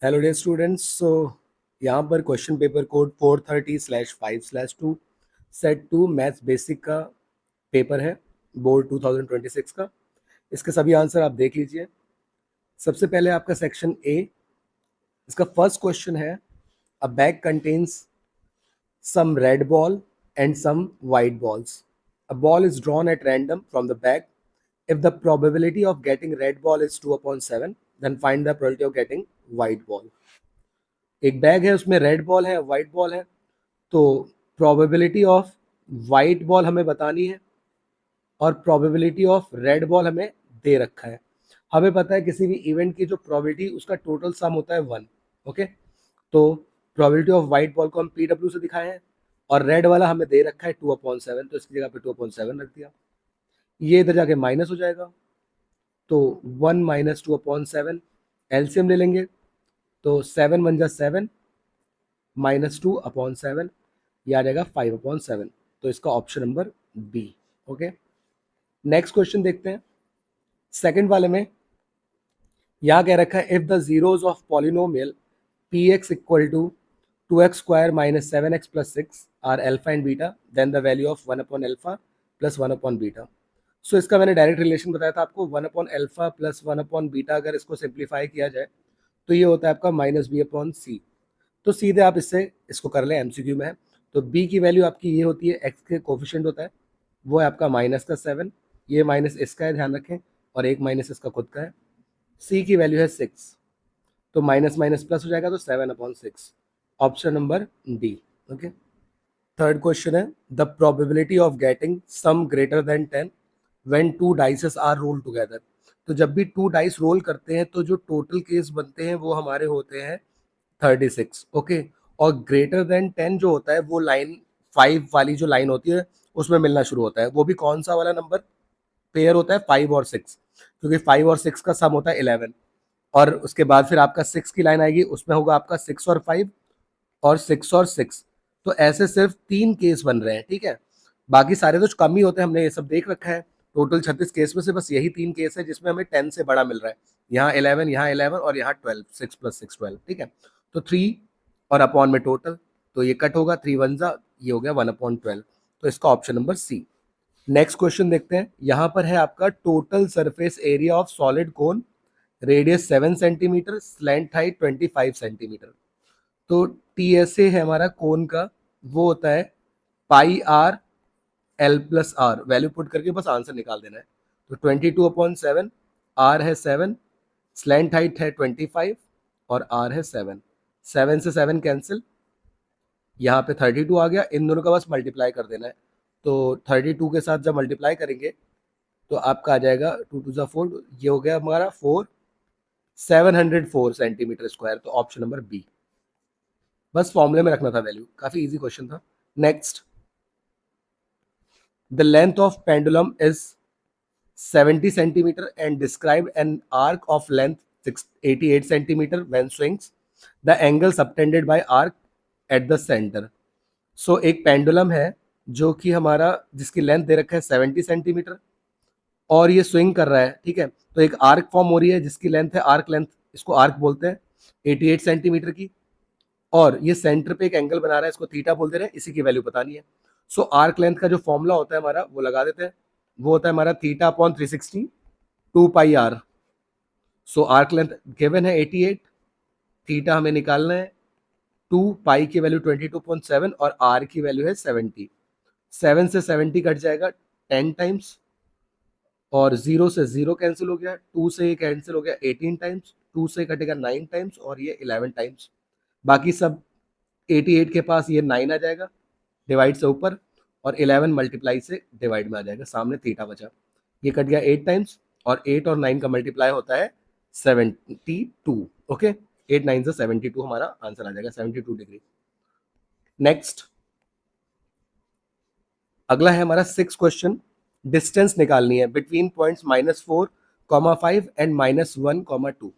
Hello dear students. यहाँ पर question paper code 430/5/2 set 2 maths basic का पेपर है, बोर्ड 2026 का। इसके सभी आंसर आप देख लीजिए। सबसे पहले आपका सेक्शन ए, इसका फर्स्ट क्वेश्चन है, अ bag contains some red ball and some white balls. A ball is drawn at random from the bag. If the probability of getting red ball is 2/7, then find the probability of getting white ball. एक bag है, उसमें red ball है, white ball है, तो probability of white ball हमें बतानी है और प्रोबेबिलिटी ऑफ रेड बॉल हमें दे रखा है। हमें पता है किसी भी इवेंट की जो प्रोबेबिलिटी उसका टोटल सम होता है 1। ओके, तो प्रोबेबिलिटी ऑफ वाइट बॉल को हम PW से दिखाए हैं और रेड वाला हमें दे रखा है 2/7, तो इसकी जगह पे 2/7 रख दिया। ये इधर जाके माइनस हो जाएगा, तो 1 - 2/7 एलसीएम ले लेंगे, तो 7 × 7 -2/7, ये आ जाएगा 5/7। तो इसका option number B. Okay, next question देखते हैं। सेकंड वाले में यहाँ कह रखा है, if the zeros of polynomial px equal to 2x² - 7x + 6 are alpha and beta, then the value of 1/अल्फा + 1/बीटा। सो इसका मैंने डायरेक्ट रिलेशन बताया था आपको, 1/अल्फा + 1/बीटा अगर इसको सिंप्लीफाई किया जाए तो ये होता है आपका -b/c। तो सीधे आप इससे इसको कर लें, एमसीक्यू में है। तो b की वैल्यू आपकी ये होती है, x के कोफिशिएंट होता है, वो है आपका -7, ये माइनस इसका है, ध्यान रखें, और एक माइनस इसका खुद का है। c की वैल्यू है 6, तो माइनस माइनस प्लस हो जाएगा, तो 7/6, option number D. Okay, third question है, the probability of getting sum greater than 10 when 2 dices are roll together. तो जब भी 2 डाइस रोल करते हैं तो जो टोटल केस बनते हैं वो हमारे होते हैं 36। ओके, और ग्रेटर देन 10 जो होता है वो लाइन 5 वाली जो लाइन होती है उसमें मिलना शुरू होता है। वो भी कौन सा वाला नंबर पेयर होता है? 5 और 6, क्योंकि 5 और 6 का सम होता है 11। और उसके बाद फिर आपका 6 की लाइन आएगी, उसमें होगा आपका 6 और 5 और 6 और 6। तो ऐसे सिर्फ 3 केस बन रहे हैं, ठीक है। बाकी सारे तो कम ही होते हैं, हमने ये सब देख रखा है। टोटल 36 केस में से बस यही 3 केस है जिसमें हमें 10 से बड़ा मिल रहा है। यहाँ 11, यहाँ 11 और यहाँ 12, 6 + 6 12, ठीक है। तो 3 और अपॉन में टोटल, तो ये कट होगा, 3 1 जा, ये हो गया 1/12। तो इसका option number C. Next question देखते हैं। यहाँ पर है आपका total surface area of solid cone, radius 7 centimetre, slant height 25 centimetre. तो TSA है हमारा कोन का, वो होता है πr L + r, value put करके बस आंसर निकाल देना है। तो 22/7, r है 7, स्लैंट हाइट है 25 और r है 7। 7 से 7 कैंसिल, यहाँ पे 32 आ गया, इन दोनों का बस मल्टीप्लाई कर देना है। तो 32 के साथ जब मल्टीप्लाई करेंगे तो आपका आ जाएगा 2 2 4, ये हो गया हमारा 704 सेंटीमीटर स्क्वायर। तो ऑप्शन नंबर बी। बस फॉर्मूले में रखना था वैल्यू, काफी इजी क्वेश्चन था। Next, the length of pendulum is 70 centimetre and describe an arc of length 88 centimetre when swings, the angle subtended by arc at the centre. So एक pendulum है जो कि हमारा, जिसकी लेंथ दे रखा है 70 सेंटीमीटर और ये स्विंग कर रहा है, ठीक है। तो एक आर्क फॉर्म हो रही है जिसकी लेंथ है, आर्क लेंथ, इसको आर्क बोलते हैं, 88 सेंटीमीटर की, और ये सेंटर पे एक एंगल बना रहा है, इसको थीटा बोलते रहे, इसी की वैल्यू बतानी है। सो आर्क लेंथ का जो फॉर्मूला होता है हमारा, वो लगा देते हैं। वो होता है हमारा θ/360 2πr। सो आर्क लेंथ गिवन है 88, थीटा हमें निकालना है, 2 पाई की वैल्यू 22.7 और आर की वैल्यू है 70। 7 से 70 कट जाएगा 10 टाइम्स, और 0 से 0 कैंसिल हो गया, 2 से ये कैंसिल हो गया 18 टाइम्स, 2 से कटेगा 9 टाइम्स और ये 11 टाइम्स। बाकी सब 88 के पास ये 9 आ जाएगा डिवाइड से ऊपर, और 11 मल्टीप्लाई से डिवाइड में आ जाएगा, सामने थीटा बचा। ये कट गया 8 टाइम्स, और 8 और 9 का मल्टीप्लाई होता है 72। ओके, 8 9 से 72 हमारा आंसर आ जाएगा, 72 डिग्री। नेक्स्ट, अगला है हमारा 6 क्वेश्चन। डिस्टेंस निकालनी है between points -4, 5 and -1, 2।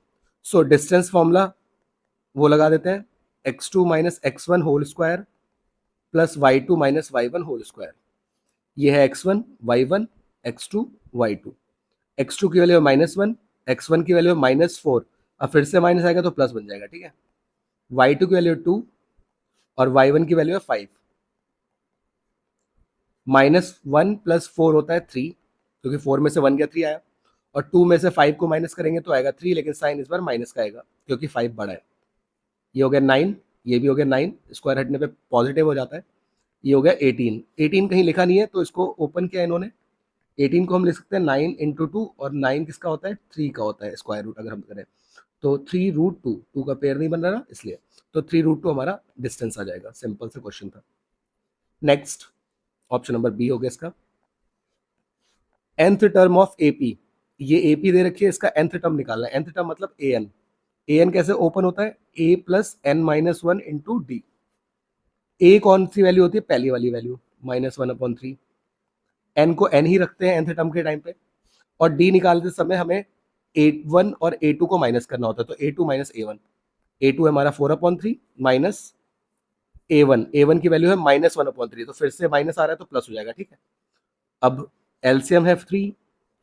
So distance formula वो लगा देते हैं, x2 - x1 whole square plus y2 - y1 whole square. ये है x1 y1 x2 y2। x2 की वैल्यू है -1, x1 की वैल्यू है -4, अब फिर से माइनस आएगा तो प्लस बन जाएगा, ठीक है। y2 की वैल्यू 2 और y1 की वैल्यू है 5। -1 + 4 होता है 3, क्योंकि 4 में से 1 गया 3 आया, और 2 में से 5 को माइनस करेंगे तो आएगा 3, लेकिन साइन इस बार माइनस का आएगा क्योंकि 5 बड़ा है। ये हो गया 9, ये भी हो गया 9, स्क्वायर हटने पे पॉजिटिव हो जाता है। ये हो गया 18। 18 कहीं लिखा नहीं है तो इसको ओपन किया इन्होंने। 18 को हम लिख सकते हैं 9 × 2, और 9 किसका होता है, 3 का होता है स्क्वायर रूट अगर हम करें तो 3√2, 2 का पेयर नहीं बन रहा ना इसलिए, तो 3√2 हमारा डिस्टेंस आ जाएगा। सिंपल सा क्वेश्चन था। नेक्स्ट ऑप्शन नंबर बी हो गया इसका। nth टर्म ऑफ एपी, ये एपी दे रखी है, इसका nth टर्म निकालना है। nth टर्म मतलब an। an कैसे ओपन होता है, a + n-1 × d। a कौन सी वैल्यू होती है, पहली वाली वैल्यू -1/3। n को n ही रखते हैं nth टर्म के टाइम पे, और d निकालते समय हमें a1 और a2 को माइनस करना होता है, तो a2 - a1। a2 है हमारा 4/3 माइनस a1 की वैल्यू है -1/3, तो फिर से माइनस आ रहा है तो प्लस हो जाएगा, ठीक है। अब एलसीएम है 3,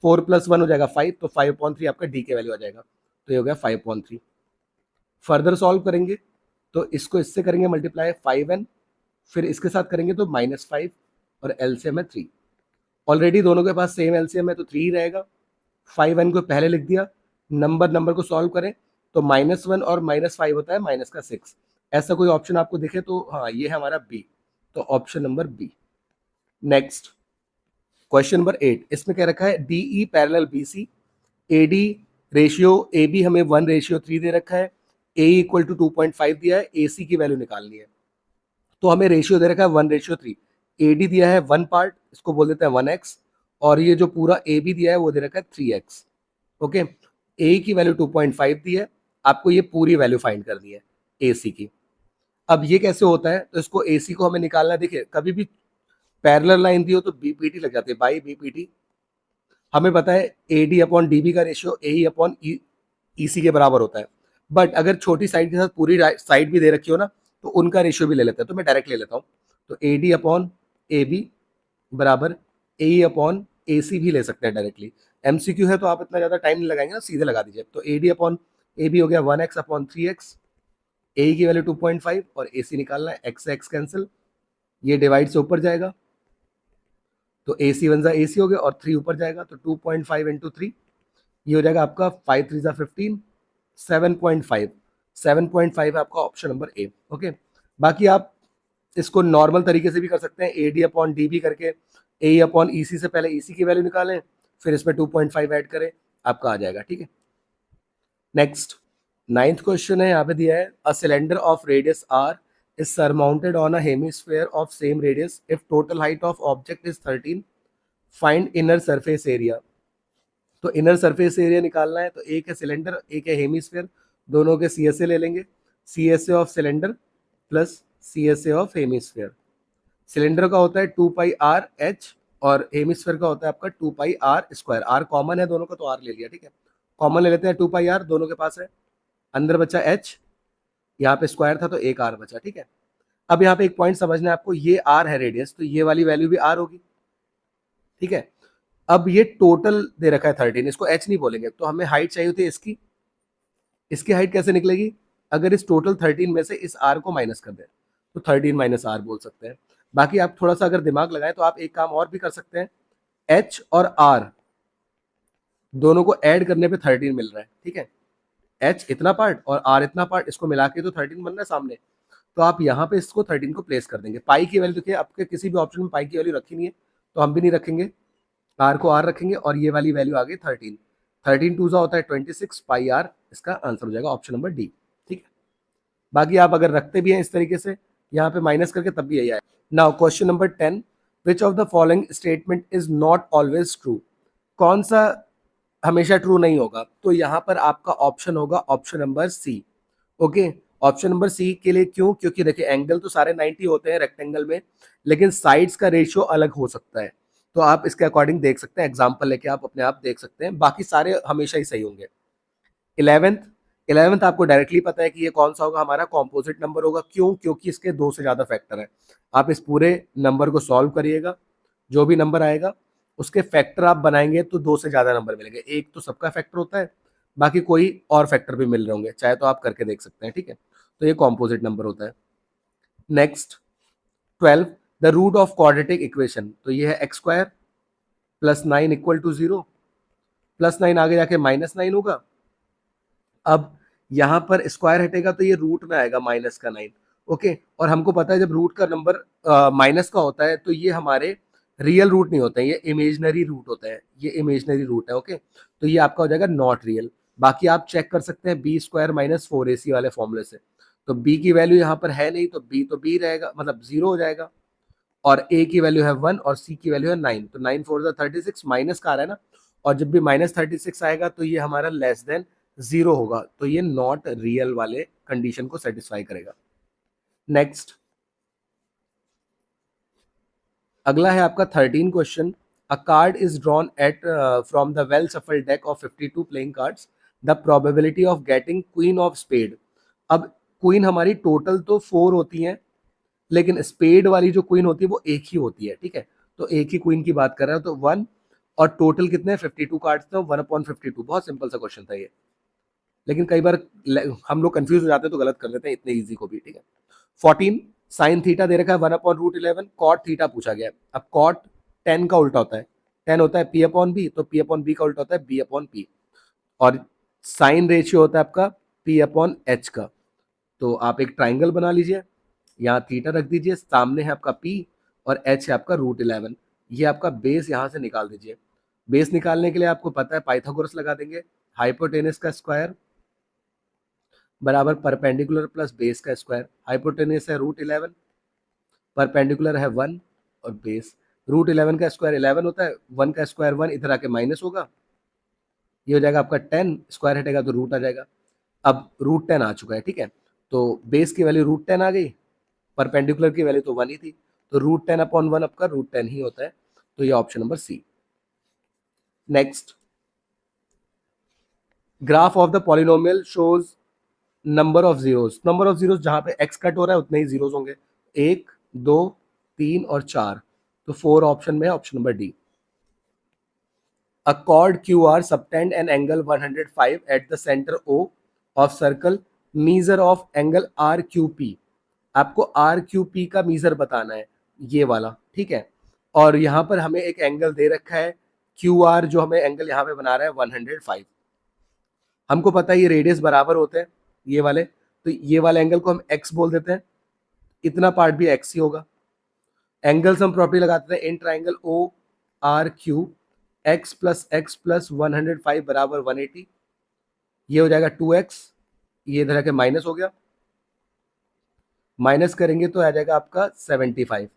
4 + 1 हो जाएगा 5, तो 5/3 आपका डी की वैल्यू आ जाएगा, तो ये हो गया 5/3। फर्दर सॉल्व करेंगे तो इसको इससे करेंगे मल्टीप्लाई 5n, फिर इसके साथ करेंगे तो -5, और एलसीएम है 3। ऑलरेडी दोनों के पास सेम एलसीएम है तो 3 ही रहेगा। 5n को पहले लिख दिया, नंबर को सॉल्व करें तो -1 और -5 होता है -6। ऐसा कोई ऑप्शन आपको दिखे तो हाँ, ये है हमारा बी, तो option number B. Next question number 8, इसमें क्या रखा है, DE parallel BC, AD ratio AB हमें 1:3 दे रखा है, ए = 2.5 दिया है, AC की वैल्यू निकालनी है। तो हमें रेशियो दे रखा है 1:3। AD दिया है 1 पार्ट, इसको बोल देते हैं 1x, और ये जो पूरा AB दिया है वो दे रखा है 3x। ओके, A की वैल्यू 2.5 दी है, आपको ये पूरी वैल्यू फाइंड करनी है AC की। अब ये कैसे होता है, तो इसको AC को हमें निकालना है। देखिए कभी भी पैरेलल लाइन दी हो तो BPT लग जाती है, बाई BPT। हमें पता है AD/DB का रेशियो AE/EC के बराबर होता है, बट अगर छोटी साइड के साथ पूरी साइड भी दे रखी हो ना तो उनका रेशियो भी ले लेते हैं, तो मैं डायरेक्ट ले लेता हूँ। तो AD/AB बराबर AE/AC भी ले सकते हैं डायरेक्टली। MCQ है तो आप इतना ज़्यादा टाइम नहीं लगाएंगे ना, सीधे लगा दीजिए। तो AD/AB हो गया 1x/3x, AE की वैल्यू 2.5 और AC निकालना है, x से x कैंसिल, ये डिवाइड से ऊपर जाएगा तो AC 1 AC हो गया, और 3 ऊपर जाएगा तो 2.5 × 3, ये हो जाएगा आपका 5 3 15, 7.5। 7.5 है आपका ऑप्शन नंबर ए। ओके, बाकी आप इसको नॉर्मल तरीके से भी कर सकते हैं, AD/DB करके AE/EC से पहले EC की वैल्यू निकालें, फिर इसमें 2.5 ऐड करें, आपका आ जाएगा, ठीक है। नेक्स्ट 9th क्वेश्चन है, यहाँ पे दिया है a cylinder of radius r is surmounted on a hemisphere of same radius if total height of object is 13, find inner surface area। तो इनर सरफेस एरिया निकालना है, तो एक है सिलेंडर एक है हेमीस्फेयर, दोनों के CSA ले लेंगे, CSA of cylinder plus CSA of hemisphere. Cylinder का होता है 2πr/h और हेमीस्फेयर का होता है आपका 2πr²। r कॉमन है दोनों का तो r ले लिया, ठीक है। कॉमन ले लेते हैं 2πr, दोनों के पास है, अंदर बचा h, यहाँ पे स्क्वायर था तो एक r बचा, ठीक है। अब यहाँ पे एक पॉइंट समझना है आपको, ये r है रेडियस, तो ये वाली वैल्यू भी r होगी, ठीक है। अब ये टोटल दे रखा है 13, इसको h नहीं बोलेंगे, तो हमें हाइट चाहिए होती है इसकी। इसकी हाइट कैसे निकलेगी, अगर इस टोटल 13 में से इस r को माइनस कर दें तो 13 - r बोल सकते हैं। बाकी आप थोड़ा सा अगर दिमाग लगाएं तो आप एक काम और भी कर सकते हैं, h और r दोनों को ऐड करने पे 13 मिल रहा है, ठीक है। h इतना पार्ट और r इतना पार्ट, इसको मिला के तो 13 बन रहा है सामने, तो आप यहाँ पे इसको 13 को प्लेस कर देंगे। पाई की वैल्यू देखिए, आपके किसी भी ऑप्शन में पाई की वैल्यू रखी नहीं है तो हम भी नहीं रखेंगे, r को r रखेंगे, और ये वाली वैल्यू आ गई 13। 13 2 होता है 26 पाई r, इसका आंसर हो जाएगा ऑप्शन नंबर डी, ठीक है। बाकी आप अगर रखते भी हैं इस तरीके से यहाँ पे माइनस करके तब भी यही आएगा। Now question number 10, which of the following statement is not always true. कौन सा हमेशा ट्रू नहीं होगा, तो यहाँ पर आपका ऑप्शन होगा option number C. Okay, option number C के लिए क्यों, क्योंकि देखिए एंगल तो सारे 90 होते हैं रेक्टेंगल में, लेकिन साइड्स का रेशियो अलग हो सकता है, तो आप इसके अकॉर्डिंग देख सकते हैं, एग्जाम्पल लेके आप अपने आप देख सकते हैं, बाकी सारे हमेशा ही सही होंगे। 11th आपको डायरेक्टली पता है कि ये कौन सा होगा, हमारा कॉम्पोजिट नंबर होगा। क्यों, क्योंकि इसके 2 से ज़्यादा फैक्टर है। आप इस पूरे नंबर को सॉल्व करिएगा, जो भी नंबर आएगा उसके फैक्टर आप बनाएंगे तो 2 से ज़्यादा नंबर मिलेंगे। एक तो सबका फैक्टर होता है, बाकी कोई और फैक्टर भी मिल रहे होंगे, चाहे तो आप करके देख सकते हैं, ठीक है। तो ये कॉम्पोजिट नंबर होता है। Next 12, the root of quadratic equation, तो ये है x square plus 9 equal to 0, plus 9 आगे जाके -9 होगा। अब यहाँ पर स्क्वायर हटेगा तो ये रूट में आएगा -9, ओके। और हमको पता है जब रूट का नंबर माइनस का होता है तो ये हमारे रियल रूट नहीं होते हैं, ये इमेजनरी रूट होता है, ये इमेजनरी रूट है, ओके। तो ये आपका हो जाएगा नॉट रियल। बाकी आप चेक कर सकते हैं बी स्क्वायर माइनस 4ac वाले फॉर्मूले से, तो बी की वैल्यू यहाँ पर है नहीं, तो बी रहेगा, मतलब 0 हो जाएगा। और ए की वैल्यू है 1 और सी की वैल्यू है 9, तो 9 4 36, माइनस का आ रहा है ना। और जब भी -36 आएगा तो ये हमारा लेस देन 0 होगा, तो ये नॉट रियल वाले कंडीशन को सेटिस्फाई करेगा। नेक्स्ट अगला है आपका 13 question. A card is drawn at from the well shuffled deck of 52 playing cards, the probability of getting queen of spade. अब क्वीन हमारी टोटल तो 4 होती हैं, लेकिन स्पेड वाली जो क्वीन होती है वो एक ही होती है, ठीक है। तो एक ही क्वीन की बात कर रहे हैं, तो 1, और टोटल कितने 52 कार्ड्स थे, 1/52। बहुत सिंपल सा क्वेश्चन था ये, लेकिन कई बार हम लोग कंफ्यूज हो जाते हैं तो गलत कर देते हैं इतने इजी को भी, ठीक है। 14, साइन थीटा दे रखा है 1/√11, कॉट थीटा पूछा गया है। अब कॉट 10 का उल्टा होता है, 10 होता है P/B, तो P/B का उल्टा होता है B/P, और साइन रेशियो होता है आपका P/H का। तो आप एक ट्राइंगल बना लीजिए, यहाँ थीटा रख दीजिए, सामने है आपका P और H है आपका √11। ये आपका बेस यहाँ से निकाल दीजिए। बेस निकालने के लिए आपको पता है पाइथागोरस लगा देंगे, हाइपोटेनस का स्क्वायर बराबर परपेंडिकुलर प्लस बेस का स्क्वायर। हाइपोटेनस है √11, परपेंडिकुलर है 1, और बेस √11 का स्क्वायर 11 होता है, 1 का स्क्वायर 1, इधर आके माइनस होगा, ये हो जाएगा आपका 10, स्क्वायर हटेगा तो रूट आ जाएगा। अब √10 आ चुका है, ठीक है। तो बेस की वैल्यू √10 आ गई, परपेंडिकुलर की वैल्यू तो 1 ही थी, तो √10/1 आपका √10 ही होता है, तो ये option number C. Next, graph of the polynomial shows number of zeros. Number of zeros जहां पे एक्स कट हो रहा है उतने ही जीरोस होंगे, 1 2 3 और 4, तो 4 ऑप्शन में है, option number D. A chord QR subtend an angle 105 at the center O of circle, measure of angle RQP। आपको RQP का मीजर बताना है, ये वाला, ठीक है। और यहाँ पर हमें एक एंगल दे रखा है QR, जो हमें एंगल यहाँ पे बना रहा है 105। हमको पता है ये रेडियस बराबर होते हैं ये वाले, तो ये वाले एंगल को हम x बोल देते हैं, इतना पार्ट भी x ही होगा। एंगल्स हम प्रॉपर्टी लगाते हैं, in triangle O R Q x plus 105 बराबर 180, ये हो जाएगा 2x, ये इधर आके माइनस हो गया, माइनस करेंगे तो आ जाएगा आपका 75,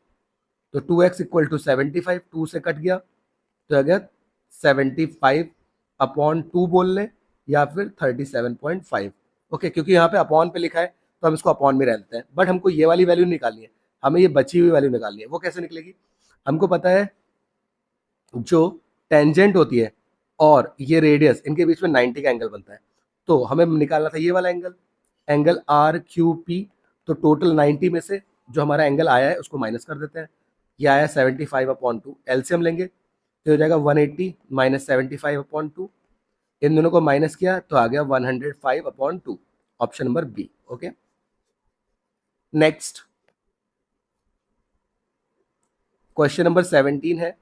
तो 2x इक्वल टू 75, 2 से कट गया तो आ गया 75/2 बोल लें, या फिर 37.5, ओके। क्योंकि यहाँ पे अपॉन पे लिखा है तो हम इसको अपॉन में रह लेते हैं, बट हमको ये वाली वैल्यू निकालनी है, हमें ये बची हुई वैल्यू निकालनी है। वो कैसे निकलेगी, हमको पता है जो टेंजेंट होती है और ये रेडियस, इनके बीच में 90 का एंगल बनता है, तो हमें निकालना था ये वाला एंगल, एंगल RQP। तो टोटल 90 में से जो हमारा एंगल आया है उसको माइनस कर देते हैं, ये आया 75/2, एलसीएम लेंगे तो हो जाएगा 180 माइनस 75/2, इन दोनों को माइनस किया तो आ गया 105/2, option number B, okay. Next question number 17 है,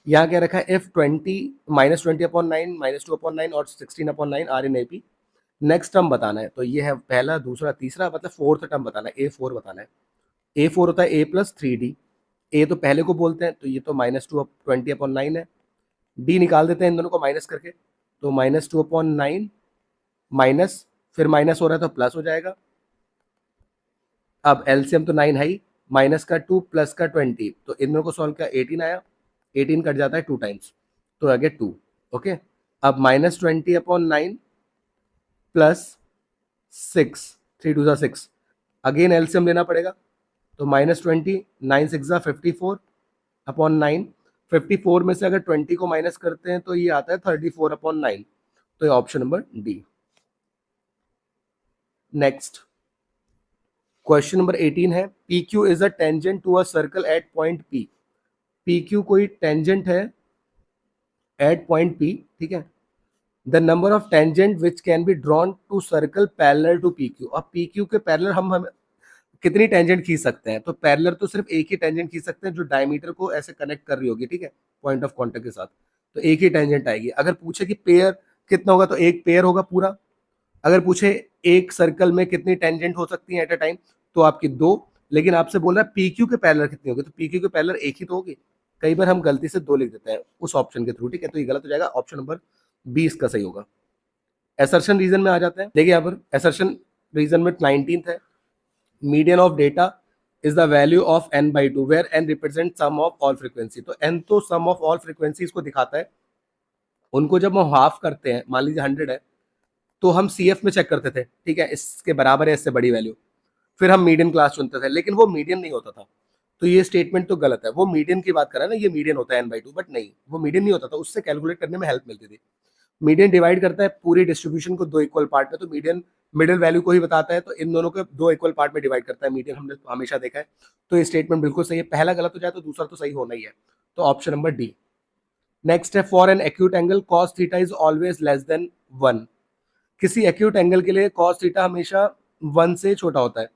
यहाँ क्या रखा है, इफ 20 -20/9 -2/9 और 16/9 are in AP, next term बताना है। तो ये है पहला, दूसरा, तीसरा, मतलब फोर्थ टर्म बताना है, A4 बताना है। A4 होता है A+3D, ए तो पहले को बोलते हैं, तो ये तो -20/9 है, डी निकाल देते हैं इन दोनों को माइनस करके, तो -2/9 माइनस, फिर माइनस हो रहा है तो प्लस हो जाएगा। अब एलसीएम तो 9 है ही, माइनस का 2 प्लस का 20, तो इन दोनों को सॉल्व किया 18 आया, 18 कट जाता है 2 टाइम्स, तो आ गया 2, ओके। अब -20/9 प्लस 6, 3 2 6, अगेन एलसीएम लेना पड़ेगा, तो -20, 9 6 54/9, 54 में से अगर 20 को माइनस करते हैं तो ये आता है 34/9, तो ये option number D. Next question number 18 है, PQ is a tangent to a circle at point P। PQ कोई टेंजेंट है एट पॉइंट P, ठीक है। The number of tangent which can be drawn to circle parallel to P Q. अब P Q के parallel हम कितनी tangent खींच सकते हैं, तो पैरेलल तो सिर्फ एक ही टेंजेंट खींच सकते हैं जो डायमीटर को ऐसे कनेक्ट कर रही होगी, ठीक है, पॉइंट ऑफ कॉन्टेक्ट के साथ, तो एक ही टेंजेंट आएगी। अगर पूछे कि पेयर कितना होगा तो एक पेयर होगा पूरा। अगर पूछे एक सर्कल में कितनी टेंजेंट हो सकती है एट अ टाइम, तो आपकी दो। लेकिन आपसे बोल रहा है पी क्यू के पैरेलल कितनी होगी, तो पी क्यू के पैरेलल एक ही तो होगी। कई बार हम गलती से दो लिख देते हैं उस ऑप्शन के थ्रू, ठीक है, तो ये गलत हो जाएगा, ऑप्शन नंबर 20 का सही होगा। एसर्शन रीजन में आ जाते हैं। देखिए यहाँ पर एसर्शन रीजन में 19th है, median of data is the value of n by 2 where n represent sum of all frequency. तो n तो सम ऑफ ऑल फ्रीक्वेंसीज को दिखाता है। उनको जब हम हाफ करते हैं, मान लीजिए 100 है, तो हम CF में चेक करते थे, ठीक है, इसके बराबर है इससे बड़ी वैल्यू, फिर हम मीडियन क्लास चुनते थे, लेकिन वो मीडियन नहीं होता था। तो ये स्टेटमेंट तो गलत है। वो मीडियन की बात कर रहा है ना, ये मीडियन होता है n by 2, बट नहीं, वो मीडियन नहीं होता था, उससे कैलकुलेट करने में हेल्प मिलती थी। मीडियन डिवाइड करता है पूरी डिस्ट्रीब्यूशन को दो इक्वल पार्ट में, तो मीडियन मिडिल वैल्यू को ही बताता है, तो इन दोनों को दो इक्वल पार्ट में डिवाइड करता है मीडियन, हमने हमेशा देखा है। तो ये स्टेटमेंट बिल्कुल सही है। पहला गलत हो जाए तो दूसरा तो सही होना ही है, तो ऑप्शन नंबर डी। नेक्स्ट है, for an acute angle cos theta is always less than 1। किसी एक्यूट एंगल के लिए कॉस थीटा हमेशा 1 से छोटा होता है।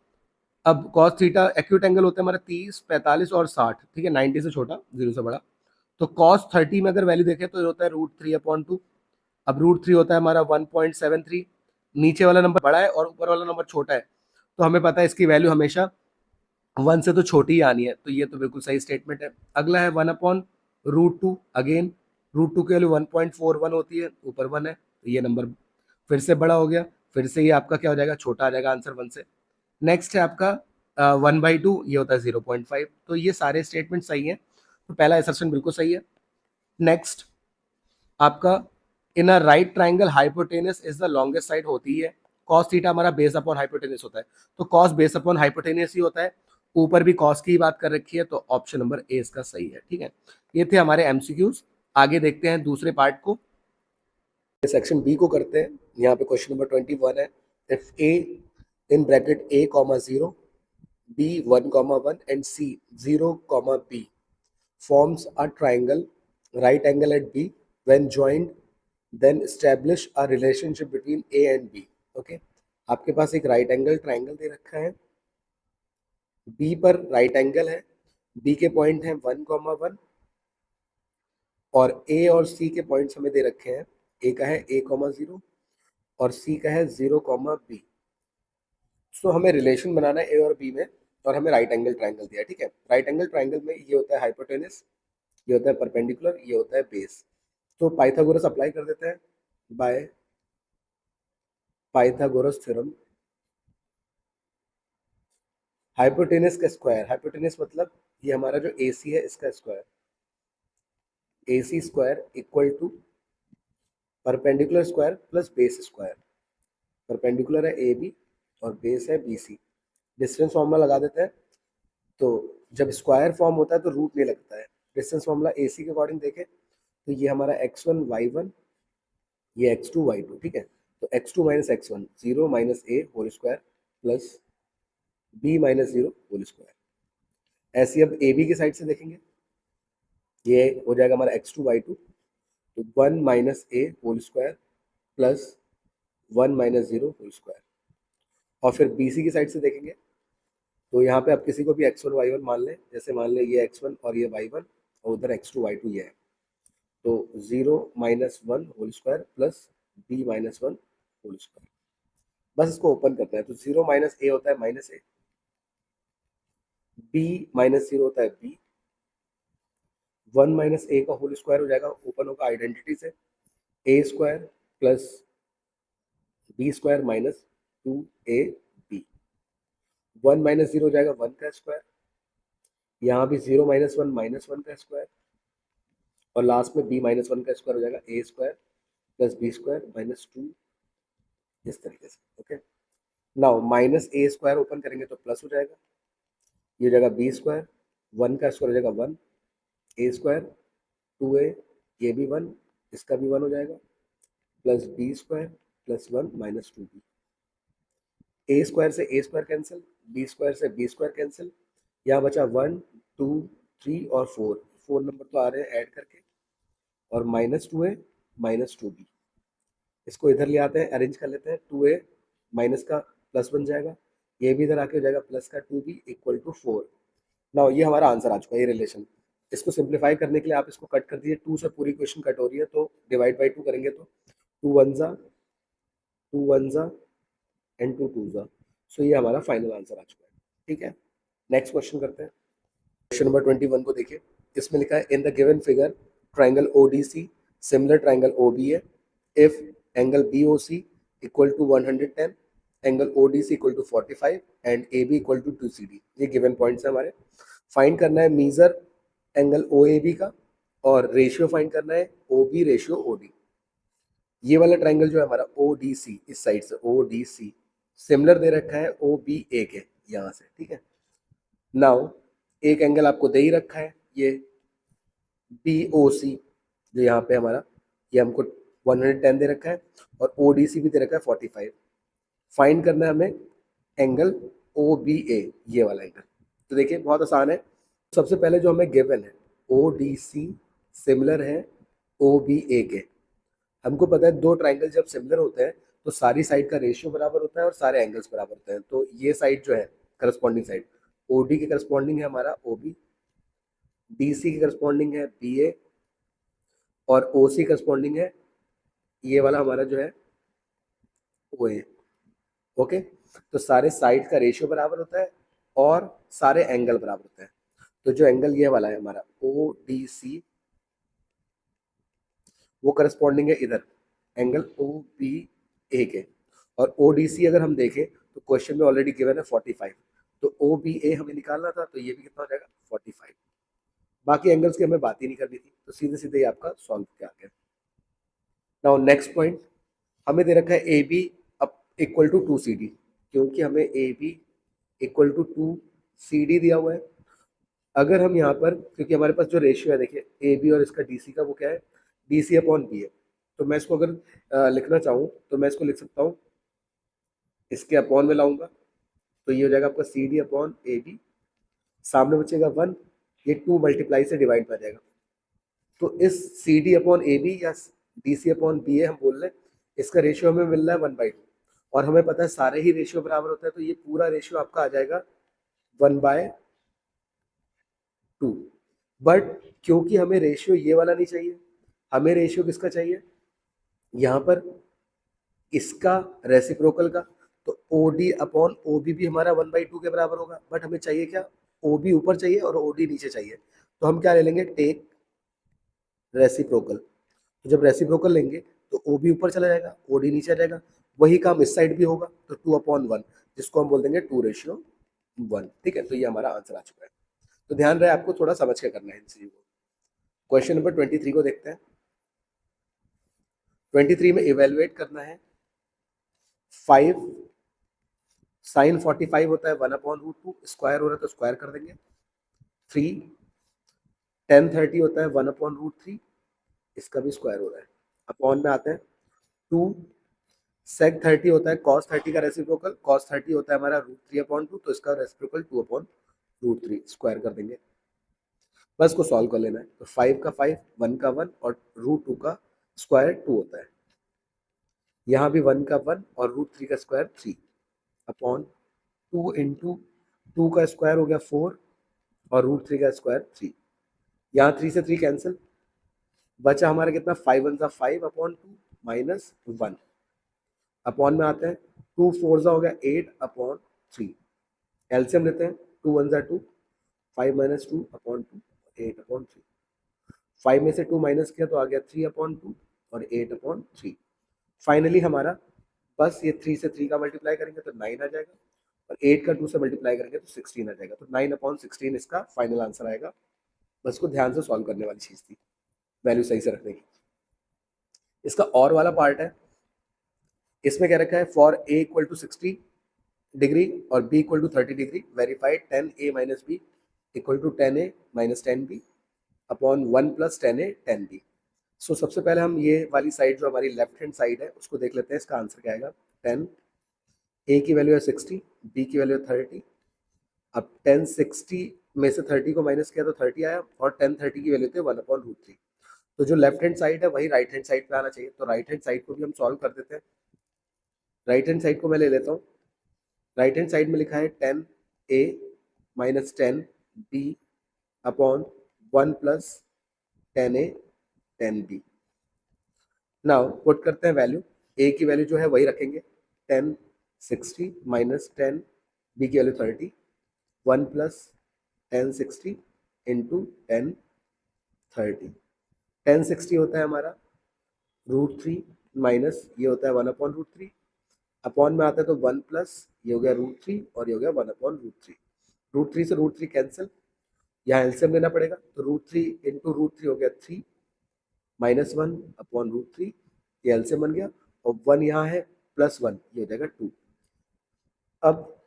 अब कॉस थीटा एक्यूट एंगल होता है हमारा 30, 45 और 60, ठीक है, 90 से छोटा, 0 से बड़ा। तो कॉस 30 में अगर वैल्यू देखें तो ये होता है √3/2। अब √3 होता है हमारा 1.73। नीचे वाला नंबर बड़ा है और ऊपर वाला नंबर छोटा है, तो हमें पता है इसकी वैल्यू हमेशा 1 से तो छोटी ही आनी है, तो ये तो बिल्कुल सही स्टेटमेंट है। अगला है 1/√2। अगेन √2 की वैल्यू 1.41 होती है, ऊपर 1 है, तो ये नंबर फिर से बड़ा हो गया, फिर से ये आपका क्या हो जाएगा, छोटा आ जाएगा आंसर 1 से। नेक्स्ट है आपका 1/2, ये होता है 0.5। तो ये सारे स्टेटमेंट सही है, तो पहला असर्शन बिल्कुल सही है। नेक्स्ट आपका, in a right triangle hypotenuse is the longest side होती है। कॉस थीटा हमारा बेस अपॉन हाइपोटेनस होता है, तो कॉस बेस अपॉन हाइपोटेनस ही होता है। ऊपर भी कॉस की बात कर रखी है, तो ऑप्शन नंबर ए इसका सही है, ठीक है। ये थे हमारे एमसीक्यूज। आगे देखते हैं दूसरे पार्ट को, सेक्शन बी को करते हैं। यहाँ पे क्वेश्चन नंबर 21 है, if A in bracket a comma 0, b 1,1 and c 0, b forms a triangle right angle at b, when joined then establish a relationship between a and b। Okay, आपके पास एक right angle triangle दे रखा है, b पर right angle है, b के point हैं 1,1 और a और c के पॉइंट्स हमें दे रखे हैं। a का है a,0 और c का है 0,b। सो हमें रिलेशन बनाना है ए और बी में, और हमें राइट एंगल ट्राइंगल दिया है, ठीक है। राइट एंगल ट्राइंगल में ये होता है हाइपोटेनस, ये होता है परपेंडिकुलर, ये होता है बेस। तो पाइथागोरस अप्लाई कर देते हैं बाय पाइथागोरस थ्योरम। हाइपोटेनस का स्क्वायर, हाइपोटेनस मतलब ये हमारा जो AC है इसका square, AC square equal to perpendicular square plus base square. Perpendicular है AB और बेस है BC। डिस्टेंस फॉर्मूला लगा देते हैं, तो जब स्क्वायर फॉर्म होता है तो रूट नहीं लगता है। डिस्टेंस फॉर्मूला AC के अकॉर्डिंग देखें तो ये हमारा x1 y1, ये x2 y2, ठीक है। तो x2 minus x1 0 minus a whole square plus b minus 0 whole square. ऐसे अब AB की साइड से देखेंगे, ये हो जाएगा हमारा x2 y2, तो 1 minus a whole square plus 1 minus 0 whole square. और फिर BC की साइड से देखेंगे, तो यहाँ पे आप किसी को भी x1 y1 मान लें, जैसे मान लें ये x1 और ये y1 और उधर x2 y2 ये है, तो 0 minus 1 whole square plus b minus 1 whole square. बस इसको ओपन करते हैं, तो 0 माइनस a होता है माइनस a, b माइनस 0 होता है b, 1 माइनस a का होल स्क्वायर हो जाएगा, ओपन होगा आइडेंटिटी से, a square plus b square minus 2ab। 1 minus 0 हो जाएगा 1 का स्क्वायर, यहाँ भी 0 माइनस 1 माइनस 1 का स्क्वायर, और लास्ट में b माइनस 1 का स्क्वायर हो जाएगा a square plus b square minus 2, इस तरीके से। Okay, now minus a square open करेंगे तो प्लस हो जाएगा, ये हो जाएगा b स्क्वायर, 1 का स्क्वायर हो जाएगा 1, a स्क्वायर 2a, ये भी 1, इसका भी 1 हो जाएगा, plus b square plus 1 minus 2b। a square से a square cancel, b square से b स्क्वायर कैंसिल, यहाँ बचा 1 2 3 और 4 नंबर तो आ रहे हैं ऐड करके, और माइनस 2a माइनस 2b। इसको इधर ले आते हैं, अरेंज कर लेते हैं, 2a माइनस का प्लस बन जाएगा, ये भी इधर आके हो जाएगा प्लस का 2b इक्वल टू 4। नाउ ये हमारा आंसर आ चुका है, ये रिलेशन। इसको सिंप्लीफाई करने के लिए आप इसको कट कर दीजिए, 2 से पूरी क्वेश्चन कट हो रही है, तो डिवाइड बाई 2 करेंगे तो 2 वन ज़ा 2 वन ज़ा एंड 2 टू ज़ा। सो ये हमारा फाइनल आंसर आ चुका है। ठीक है, नेक्स्ट क्वेश्चन करते हैं। क्वेश्चन नंबर 21 को देखिए, इसमें लिखा है in the given figure triangle ODC similar triangle OBA if angle BOC equal to 110, angle ODC equal to 45 and AB equal to 2CD। ये गिवन पॉइंट्स है हमारे। फाइंड करना है मीजर एंगल ओएबी का और रेशियो फाइंड करना है ओबी ratio OD. ये वाला ट्राइंगल जो है हमारा ओडीसी, इस साइड से ओडीसी सिमिलर दे रखा है ओबीए के यहाँ से। ठीक है, नाउ एक एंगल आपको दे ही रखा है, ये BOC जो यहाँ पे हमारा, ये हमको 110 दे रखा है और ODC भी दे रखा है 45। फाइंड करना है हमें एंगल OBA, ये वाला एंगल। तो देखिए बहुत आसान है। सबसे पहले जो हमें गिवन है ODC सिमिलर है OBA के। हमको पता है दो ट्राइंगल जब सिमिलर होते हैं तो सारी साइड का रेशियो बराबर होता है और सारे एंगल्स बराबर होते हैं। तो ये साइड जो है करस्पॉन्डिंग साइड OD के करस्पॉन्डिंग है हमारा OB, BC की करस्पॉन्डिंग है BA और OC करस्पॉन्डिंग है ये वाला हमारा जो है OA। ओके, तो सारे साइड का रेशियो बराबर होता है और सारे एंगल बराबर होते हैं। तो जो एंगल ये वाला है हमारा ODC वो करस्पॉन्डिंग है इधर एंगल OBA के, और ODC अगर हम देखें तो क्वेश्चन में ऑलरेडी गिवन है 45, तो OBA हमें निकालना था, तो ये भी कितना हो जाएगा 45। बाकी एंगल्स की हमें बात ही नहीं करनी थी, तो सीधे सीधे ही आपका सॉल्व किया गया। नाउ नेक्स्ट पॉइंट, हमें दे रखा है AB इक्वल टू 2CD, क्योंकि हमें AB इक्वल टू 2CD दिया हुआ है। अगर हम यहाँ पर, क्योंकि हमारे पास जो रेशियो है देखिए AB और इसका DC का वो क्या है, DC अपॉन B है, तो मैं इसको अगर लिखना चाहूँ तो मैं इसको लिख सकता हूँ, इसके अपॉन में लाऊंगा तो ये हो जाएगा आपका CD अपॉन AB, सामने बचेगा 1, ये 2 मल्टीप्लाई से डिवाइड कर जाएगा। तो इस CD अपॉन AB या DC अपॉन BA हम बोल रहे हैं, इसका रेशियो हमें मिल रहा है 1/2, और हमें पता है सारे ही रेशियो बराबर होता है, तो ये पूरा रेशियो आपका आ जाएगा 1/2। बट क्योंकि हमें रेशियो ये वाला नहीं चाहिए, हमें रेशियो किसका चाहिए, यहाँ पर इसका रेसिप्रोकल का, तो OD अपॉन OB भी हमारा 1/2 के बराबर होगा। बट हमें चाहिए क्या, OB ऊपर चाहिए और OD नीचे चाहिए, तो हम क्या ले लेंगे, टेक रेसिप्रोकल। तो जब रेसिप्रोकल लेंगे तो OB ऊपर चला जाएगा, OD नीचे आ जाएगा। वही काम इस साइड भी होगा, तो 2/1, जिसको हम बोल देंगे 2:1। ठीक है, तो ये हमारा आंसर आ चुका है। तो ध्यान रहे आपको थोड़ा समझ के करना है इन चीजों को। क्वेश्चन नंबर 23 को देखते हैं। 23 में इवेलुएट करना है 5 साइन 45 होता है 1/√2, स्क्वायर हो रहा है तो स्क्वायर कर देंगे। 3 tan 30 होता है 1/√3, इसका भी स्क्वायर हो रहा है। अपॉन में आते हैं 2 sec 30 होता है cos 30 का रेसिप्रोकल, cos 30 होता है हमारा √3/2, तो इसका रेसिप्रोकल 2/√3, स्क्वायर कर देंगे। बस को सॉल्व कर लेना है, तो 5 का 5, 1 का 1 और √2 का स्क्वायर 2 होता है। यहाँ भी 1 का 1 और √3 का स्क्वायर 3 अपॉन 2 इंटू 2 का स्क्वायर हो गया 4 और √3 का स्क्वायर 3। यहाँ 3 से 3 कैंसिल, बचा हमारा कितना, 5 1 5/2 माइनस 1। अपॉन में आते हैं 2 4 हो गया 8/3। एलसीएम लेते हैं, 2 1 2, 5 माइनस 2/2, 8/3। 5 में से 2 माइनस किया तो आ गया 3/2 और 8/3। फाइनली हमारा बस ये 3 से 3 का मल्टीप्लाई करेंगे तो 9 आ जाएगा, और 8 का 2 से मल्टीप्लाई करेंगे तो 16 आ जाएगा। तो 9/16 इसका फाइनल आंसर आएगा। बस को ध्यान से सॉल्व करने वाली चीज़ थी, वैल्यू सही से रखने की। इसका और वाला पार्ट है, इसमें क्या रखा है, for a equal to 60 degree और b equal to 30 degree verified 10a minus b equal to 10a minus 10b upon 1 plus 10a 10b। So सबसे पहले हम ये वाली साइड जो हमारी लेफ्ट हैंड साइड है उसको देख लेते हैं, इसका आंसर क्या आएगा। 10, a की वैल्यू है 60, b की वैल्यू है 30। अब 10 60 में से 30 को माइनस किया तो 30 आया, और 10 30 की वैल्यू थी 1/√3। तो जो लेफ्ट हैंड साइड है वही राइट हैंड साइड पे आना चाहिए, तो राइट हैंड साइड को भी हम सॉल्व कर देते हैं। राइट हैंड साइड को मैं ले लेता हूँ। राइट हैंड साइड में लिखा है 10a minus 10b upon 1 plus 10a 10b। Now put करते हैं वैल्यू। a की वैल्यू जो है वही रखेंगे, 1060 माइनस 10b की वैल्यू 30, 1 प्लस 1060 इंटू 1030। 1060 होता है हमारा √3 माइनस ये होता है 1/√3, अपॉन में आता है तो 1 प्लस ये हो गया √3 और ये हो गया 1/√3। √3 से √3 कैंसिल, यहाँ एलसीएम लेना पड़ेगा, तो √3 इंटू √3 हो गया 3 माइनस 1/√3, ये एलसीएम बन गया, और 1 यहाँ है प्लस 1 ये हो जाएगा 2। अब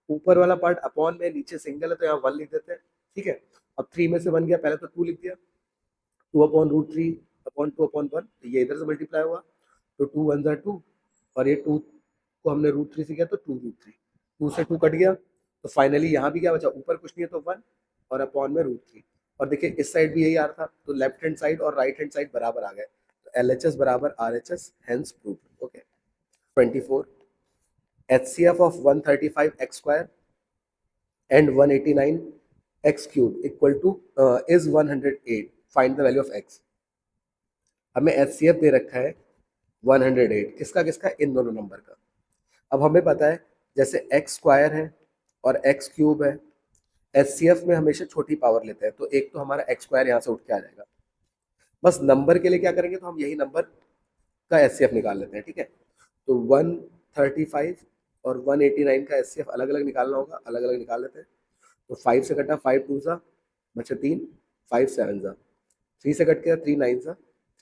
ऊपर वाला पार्ट अपॉन में, नीचे सिंगल है तो यहाँ 1 लिख देते हैं, ठीक है। अब 3 में से 1 गया, पहले तो 2 लिख दिया, 2/√3 अपॉन 2/1, तो ये इधर से मल्टीप्लाई हुआ, तो 2 1 2, और ये 2 को हमने √3 से किया तो 2√3, 2 से 2 कट गया, तो फाइनली यहाँ भी क्या बचा, ऊपर कुछ नहीं है तो 1 और अपॉन में √3। और देखिए इस साइड भी यही आ रहा था, तो लेफ्ट हैंड साइड और राइट हैंड साइड बराबर आ गए, तो LHS बराबर RHS, hence proved. Okay. 24 HCF of 135x square and 189x cube equal two is 108, find the value of x। हमें HCF दे रखा है 108, किसका किसका, इन दोनों नंबर का। अब हमें पता है जैसे x स्क्वायर है और x क्यूब है, HCF में हमेशा छोटी पावर लेते हैं, तो एक तो हमारा x स्क्वायर यहाँ से उठ के आ जाएगा। बस नंबर के लिए क्या करेंगे, तो हम यही नंबर का HCF निकाल लेते हैं, ठीक है। तो 135 और 189 का HCF अलग अलग निकालना होगा, अलग अलग निकाल लेते हैं। तो 5 से कटा 5 2 सा बचा 3, 5 7 सा, 3 से कट गया 3 9 सा,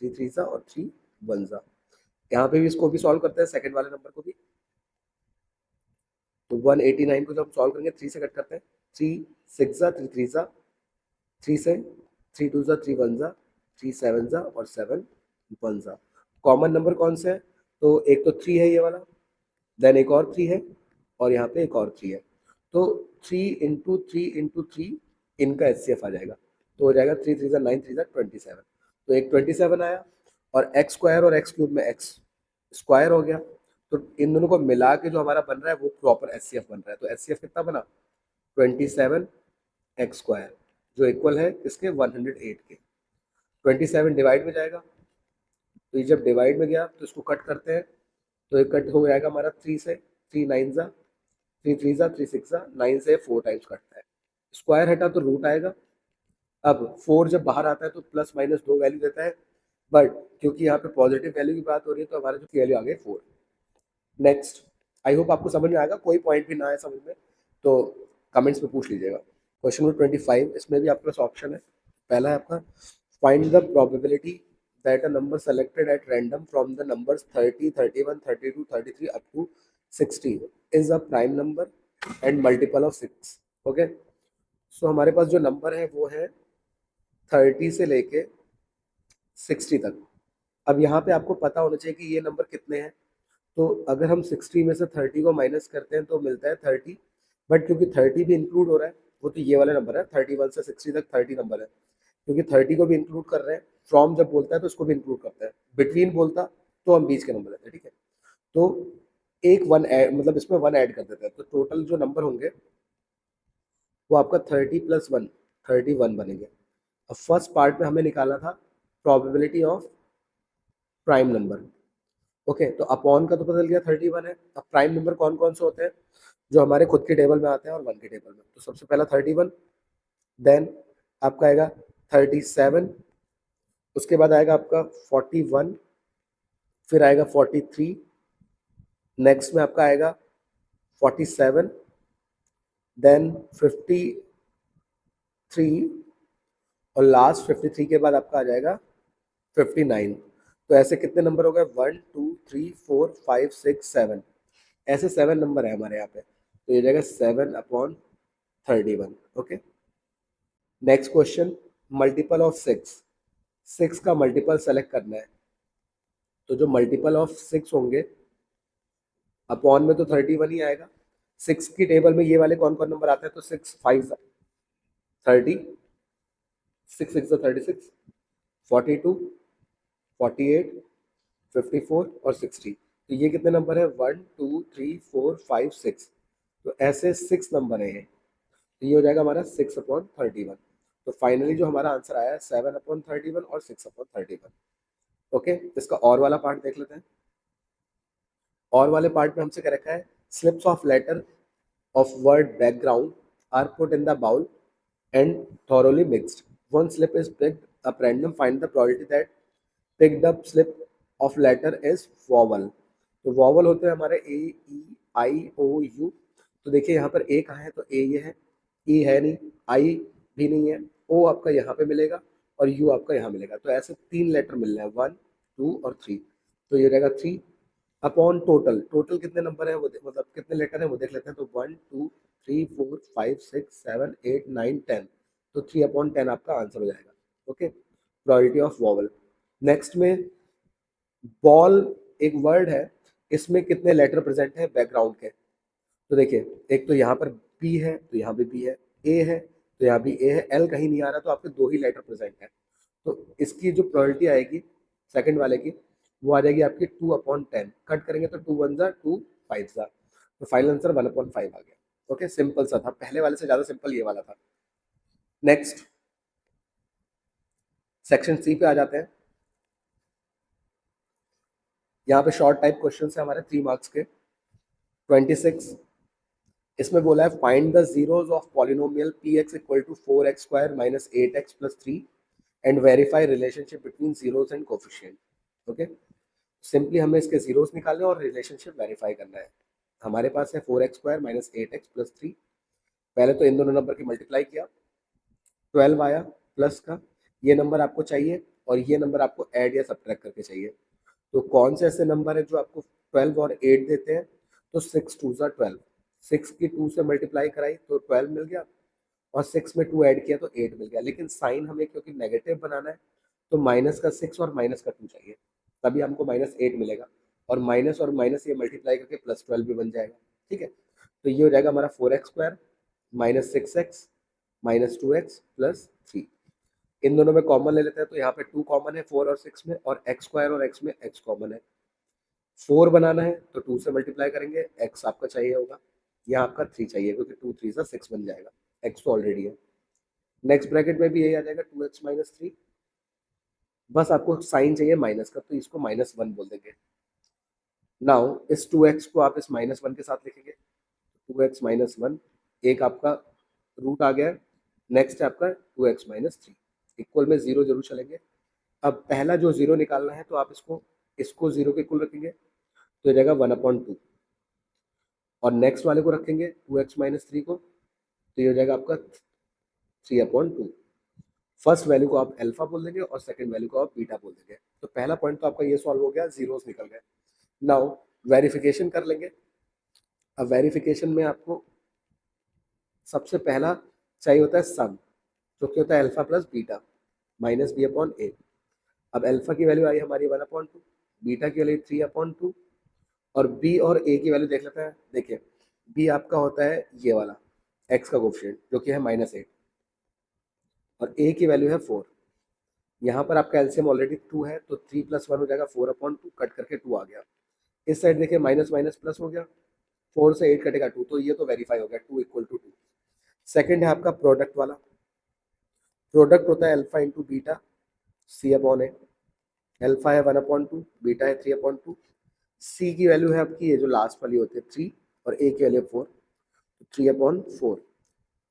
3 3 सा और 3 1 सा। यहाँ पे भी इसको भी सॉल्व करते हैं, सेकंड वाले नंबर को भी। तो 189 को जब सॉल्व करेंगे 3 से कट करते हैं, 3 6 सा, 3 3 सा, 3 से 3 2 सा, 3 1 सा, 3 7 सा और 7 1 सा। कॉमन नंबर कौन से है, तो एक तो 3 है ये वाला, देन एक और 3 है, और यहाँ पे एक और 3 है, तो 3 इंटू 3 इंटू 3 इनका HCF आ जाएगा, तो हो जाएगा 3 3 9 3 27। तो एक 27 आया, और एक्स स्क्वायर और एक्स क्यूब में एक्स स्क्वायर हो गया, तो इन दोनों को मिला के जो हमारा बन रहा है वो प्रॉपर HCF बन रहा है। तो HCF कितना बना, 27x स्क्वायर, जो इक्वल है इसके 108 के। 27 डिवाइड में जाएगा, तो ये जब डिवाइड में गया तो इसको कट करते हैं, तो ये कट हो जाएगा हमारा 3 से, 3 9 सा, 3 3 सा, 3 6 सा, 9 से 4 टाइम्स कटता है, स्क्वायर हटा तो रूट आएगा। अब 4 जब बाहर आता है तो प्लस माइनस 2 वैल्यू देता है, बट क्योंकि यहाँ पे पॉजिटिव वैल्यू की बात हो रही है तो हमारे जो वैल्यू आ गई 4। नेक्स्ट, आई होप आपको समझ में आएगा, कोई पॉइंट भी ना आए समझ में तो कमेंट्स में पूछ लीजिएगा। क्वेश्चन नंबर 25, इसमें भी आपके पास ऑप्शन है। पहला है आपका, find the probability that a number selected at random from the numbers 30 31 32 33 up to 60 is a prime number and multiple of 6। Okay, so हमारे पास जो नंबर है वो है 30 से लेके 60 तक। अब यहाँ पे आपको पता होना चाहिए कि ये नंबर कितने हैं, तो अगर हम 60 में से 30 को माइनस करते हैं तो मिलता है 30, बट क्योंकि 30 भी इंक्लूड हो रहा है, वो तो ये वाला नंबर है, 31 से 60 तक 30 नंबर है, क्योंकि 30 को भी इंक्लूड कर रहे हैं, फ्रॉम जब बोलता है तो उसको भी इंक्लूड करता है, बिटवीन बोलता तो हम बीच के नंबर लेते हैं, ठीक है। तो एक 1 ऐड, मतलब इसमें 1 ऐड कर देते हैं, तो टोटल जो नंबर होंगे वो आपका 30 + 1 31 बनेंगे। अब फर्स्ट पार्ट में हमें निकालना था probability of prime number. Okay, तो अपॉन का तो बदल गया 31 है। अब प्राइम नंबर कौन कौन से होते हैं, जो हमारे खुद के टेबल में आते हैं और 1 के टेबल में। तो सबसे पहला 31, देन आपका आएगा 37, उसके बाद आएगा आपका 41, फिर आएगा 43, नेक्स्ट में आपका आएगा 47, देन 53, और लास्ट 53 के बाद आपका आ जाएगा 59। तो ऐसे कितने नंबर हो गए, 1 2 3 4 5 6 7, ऐसे 7 नंबर है हमारे यहाँ पे, तो ये जाएगा 7/31। Okay, next question, multiple of 6। 6 का मल्टीपल सेलेक्ट करना है, तो जो मल्टीपल ऑफ 6 होंगे, अपॉन में तो 31 ही आएगा। 6 की टेबल में ये वाले कौन कौन नंबर आते हैं, तो 6 5 30, 6 6 36, 42, 48, 54 और 60। तो ये कितने नंबर है? 1, 2, 3, 4, 5, 6। तो ऐसे 6 नंबर है ये। तो ये हो जाएगा हमारा 6/31। तो फाइनली जो हमारा आंसर आया है 7/31 और 6/31। ओके, इसका और वाला पार्ट देख लेते हैं। और वाले पार्ट में हमसे क्या रखा है? Slips of letter of word background are put in the bowl and thoroughly mixed. One slip is picked up random. Find the probability that picked up slip of letter is vowel. तो vowel होते हैं हमारे A, E, I, O, U। तो देखिए यहाँ पर A कहाँ है? तो A ये है, E है नहीं, I भी नहीं है, O आपका यहाँ पे मिलेगा और U आपका यहाँ मिलेगा। तो ऐसे 3 लेटर मिल रहे हैं, 1, 2 और 3। तो ये हो जाएगा 3 अपॉन टोटल। टोटल कितने नंबर है वो मतलब कितने लेटर है वो देख लेते हैं। तो 1, 2, 3, 4, 5, 6, 7, 8, 9, 10। तो 3/10 आपका आंसर हो जाएगा। Okay, probability of vowel. Next में बॉल एक वर्ड है, इसमें कितने लेटर प्रेजेंट है बैकग्राउंड के? तो देखिए, एक तो यहाँ पर बी है, तो यहाँ भी बी है, ए है तो यहाँ भी ए है, एल कहीं नहीं आ रहा, तो आपके 2 ही लेटर प्रेजेंट है। तो इसकी जो प्रोबेबिलिटी आएगी सेकंड वाले की, वो आ जाएगी आपकी 2/10। कट करेंगे तो 2 1 जा 2 5 जा, तो फाइनल आंसर 1/5 आ गया। ओके, सिंपल सा था, पहले वाले से ज्यादा सिंपल ये वाला था। नेक्स्ट सेक्शन सी पे आ जाते हैं। यहाँ पे शॉर्ट टाइप क्वेश्चन है हमारे 3 मार्क्स के। 26 इसमें बोला है find the zeros of polynomial P x equal to 4x² minus 8x+3 and verify relationship between zeros and coefficient. Okay, simply हमें इसके जीरोस निकालने और रिलेशनशिप वेरीफाई करना है। हमारे पास है 4x² माइनस 8x+3। पहले तो इन दोनों नंबर की मल्टीप्लाई किया, 12 आया प्लस का। ये नंबर आपको चाहिए और ये नंबर आपको ऐड या सब्ट्रैक्ट करके चाहिए। तो कौन से ऐसे नंबर है जो आपको 12 और 8 देते हैं? तो 6 2 जा 12, 6 की 2 से मल्टीप्लाई कराई तो 12 मिल गया और 6 में 2 ऐड किया तो 8 मिल गया। लेकिन साइन हमें क्योंकि नेगेटिव बनाना है तो माइनस का 6 और माइनस का 2 चाहिए, तभी हमको -8 मिलेगा। और माइनस ये मल्टीप्लाई करके +12 भी बन जाएगा। ठीक है, तो ये हो जाएगा हमारा 4x² minus 6x minus 2x plus 3। इन दोनों में कॉमन ले लेते हैं, तो यहाँ पे 2 कॉमन है 4 और 6 में, और x² और x में x कॉमन है। 4 बनाना है तो 2 से मल्टीप्लाई करेंगे, x आपका चाहिए होगा, यहाँ आपका 3 चाहिए क्योंकि 2 3 से 6 बन जाएगा, x तो ऑलरेडी है। नेक्स्ट ब्रैकेट में भी यही आ जाएगा 2x माइनस 3। बस आपको साइन चाहिए माइनस का, तो इसको -1 बोल देंगे। नाउ इस 2x को आप इस -1 के साथ लिखेंगे, 2x माइनस 1, एक आपका रूट आ गया। नेक्स्ट है आपका 2x माइनस 3, इक्वल में 0 जरूर चलेंगे। अब पहला जो 0 निकालना है तो आप इसको 0 के इक्वल रखेंगे तो हो जाएगा 1/2, और नेक्स्ट वाले को रखेंगे 2x माइनस 3 को, तो ये हो जाएगा आपका 3/2। फर्स्ट वैल्यू को आप अल्फा बोल देंगे और सेकंड वैल्यू को आप बीटा बोल देंगे। तो पहला पॉइंट तो आपका ये सॉल्व हो गया, जीरोस निकल गए। नाउ वेरिफिकेशन कर लेंगे। अब वेरिफिकेशन में आपको सबसे पहला चाहिए होता है सम, जो कि होता है alpha plus beta minus b/a। अब अल्फा की वैल्यू आई हमारी 1/2, बीटा की वैल्यू 3/2, और बी और ए की वैल्यू देख लेते हैं। देखिए, बी आपका होता है ये वाला एक्स का कोफिशिएंट जो कि है -8, और ए की वैल्यू है 4। यहाँ पर आपका एलसीएम ऑलरेडी 2 है, तो 3 + 1 हो जाएगा 4/2, कट करके 2 आ गया। इस साइड देखिए माइनस माइनस प्लस हो गया, 4 से 8 कटेगा 2, तो ये तो वेरीफाई हो गया 2 = 2। सेकंड है आपका प्रोडक्ट वाला। प्रोडक्ट होता है alpha into beta c/a। Alpha है 1/2, बीटा है 3/2। सी की वैल्यू है आपकी ये जो लास्ट वाली होती है 3, और ए की वैल्यू 4, तो 3/4।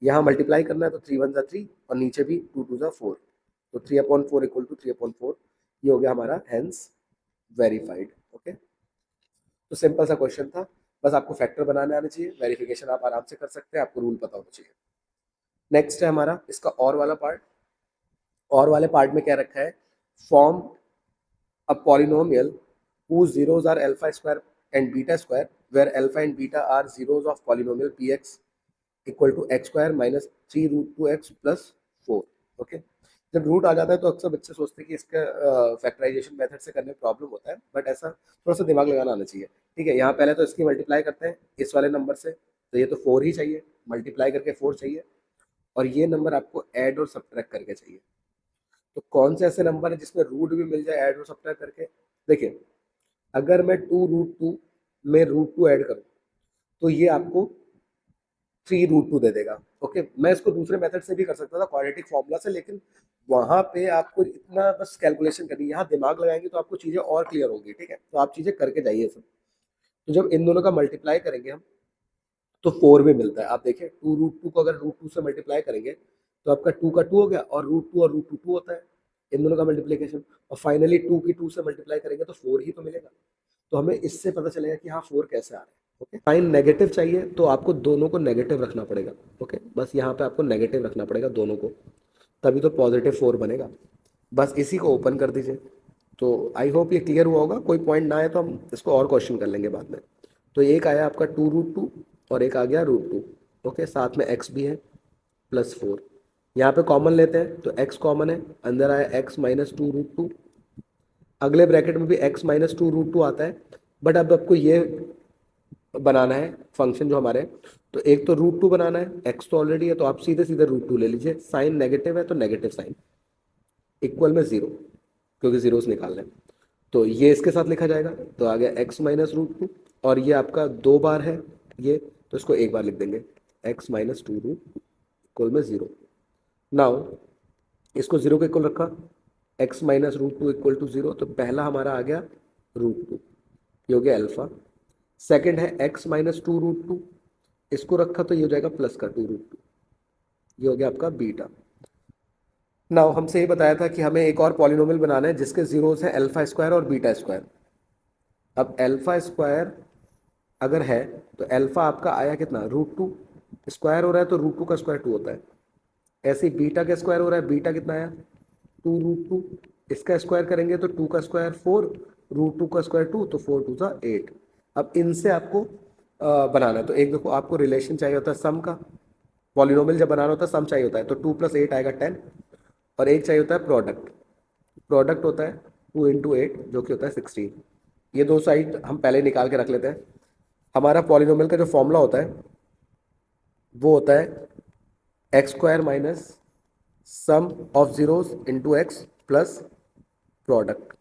यहाँ मल्टीप्लाई करना है तो 3 1 जा 3, और नीचे भी 2 2 जा 4, तो 3/4 = 3/4। ये हो गया हमारा हेंस वेरीफाइड। ओके, तो सिंपल सा क्वेश्चन था, बस आपको फैक्टर बनाने आने चाहिए, वेरिफिकेशन आप आराम से कर सकते हैं, आपको रूल पता होना चाहिए। नेक्स्ट है हमारा इसका और वाला पार्ट। और वाले पार्ट में क्या रखा है? Form a polynomial whose zeros are alpha square and beta square, where alpha and beta are zeros of polynomial px equal to x² minus 3√2x plus 4। Okay, जब रूट आ जाता है तो अक्सर बच्चे सोचते हैं कि इसका फैक्टराइजेशन मेथड से करने में प्रॉब्लम होता है, बट ऐसा थोड़ा सा दिमाग लगाना आना चाहिए। ठीक है, यहाँ पहले तो इसकी मल्टीप्लाई करते हैं इस वाले नंबर से, तो ये तो 4 ही चाहिए, मल्टीप्लाई करके 4 चाहिए, और ये नंबर आपको ऐड और सब्ट्रैक्ट करके चाहिए। तो कौन से ऐसे नंबर है जिसमें रूट भी मिल जाए ऐड और सब्ट्रैक्ट करके? देखिए, अगर मैं 2√2 में √2 ऐड करूँ तो ये आपको 3√2 दे देगा। ओके, मैं इसको दूसरे मेथड से भी कर सकता था, क्वाड्रेटिक फॉर्मूला से, लेकिन वहां पे आपको इतना बस कैलकुलेशन करनी है। यहाँ दिमाग लगाएंगे तो आपको चीजें और क्लियर होंगी। ठीक है, तो आप चीजें करके जाइए सब। तो जब इन दोनों का मल्टीप्लाई करेंगे हम तो 4 भी मिलता है। आप देखिए, 2√2 को अगर √2 से मल्टीप्लाई करेंगे तो आपका 2 का 2 हो गया, और √2 और √2 2 होता है, इन दोनों का मल्टीप्लीकेशन। और फाइनली 2 की 2 से मल्टीप्लाई करेंगे तो 4 ही तो मिलेगा। तो हमें इससे पता चलेगा कि हाँ 4 कैसे आ रहा है। ओके, साइन नेगेटिव चाहिए तो आपको दोनों को नेगेटिव रखना पड़ेगा। ओके, बस यहाँ पे आपको नेगेटिव रखना पड़ेगा दोनों को, तभी तो पॉजिटिव 4 बनेगा। बस इसी को ओपन कर दीजिए। तो आई होप ये क्लियर हुआ होगा। कोई पॉइंट ना आए तो हम इसको और क्वेश्चन कर लेंगे बाद में। तो एक आया आपका 2√2 और एक आ गया √2। ओके, साथ में x भी है +4। यहाँ पे कॉमन लेते हैं तो x कॉमन है, अंदर आया x -2√2। अगले ब्रैकेट में भी x -2√2 आता है। बट अब आपको ये बनाना है फंक्शन जो हमारे, तो एक तो √2 बनाना है, x तो ऑलरेडी है तो आप सीधे सीधे √2 ले लीजिए। साइन नेगेटिव है तो नेगेटिव साइन, इक्वल में 0, क्योंकि जीरोस निकालना है। तो ये इसके साथ लिखा जाएगा, तो आ गया x -√2। और ये आपका 2 बार है ये, तो इसको एक बार लिख देंगे, x -2√2 इक्वल में 0। नाउ इसको 0 के इक्वल रखा, x -√2 इक्वल टू 0, तो पहला हमारा आ गया √2, ये हो गया अल्फा। सेकंड है x -2√2, इसको रखा तो ये हो जाएगा प्लस का 2√2, ये हो गया आपका बीटा। नाउ हमसे ये बताया था कि हमें एक और पॉलिनोमियल बनाना है जिसके जीरोस हैं अल्फा स्क्वायर और बीटा स्क्वायर। अब अल्फा स्क्वायर अगर है तो अल्फा आपका आया कितना, √2, स्क्वायर हो रहा है तो √2 का स्क्वायर 2 होता है। ऐसे ही बीटा का स्क्वायर हो रहा है, बीटा कितना आया 2√2, इसका स्क्वायर करेंगे तो 2 का स्क्वायर 4, √2 का स्क्वायर 2, तो 4 2 8। अब इनसे आपको बनाना है। तो एक देखो, आपको रिलेशन चाहिए होता है सम का, पॉलिनोमियल जब बनाना होता है सम चाहिए होता है, तो 2 + 8 आएगा 10। और एक चाहिए होता है प्रोडक्ट, प्रोडक्ट होता है 2 × 8 जो कि होता है 16। ये दो साइड हम पहले निकाल के रख लेते हैं। हमारा पॉलिनोमियल का जो फॉर्मूला होता है वो होता है x² minus sum of zeros into x plus product.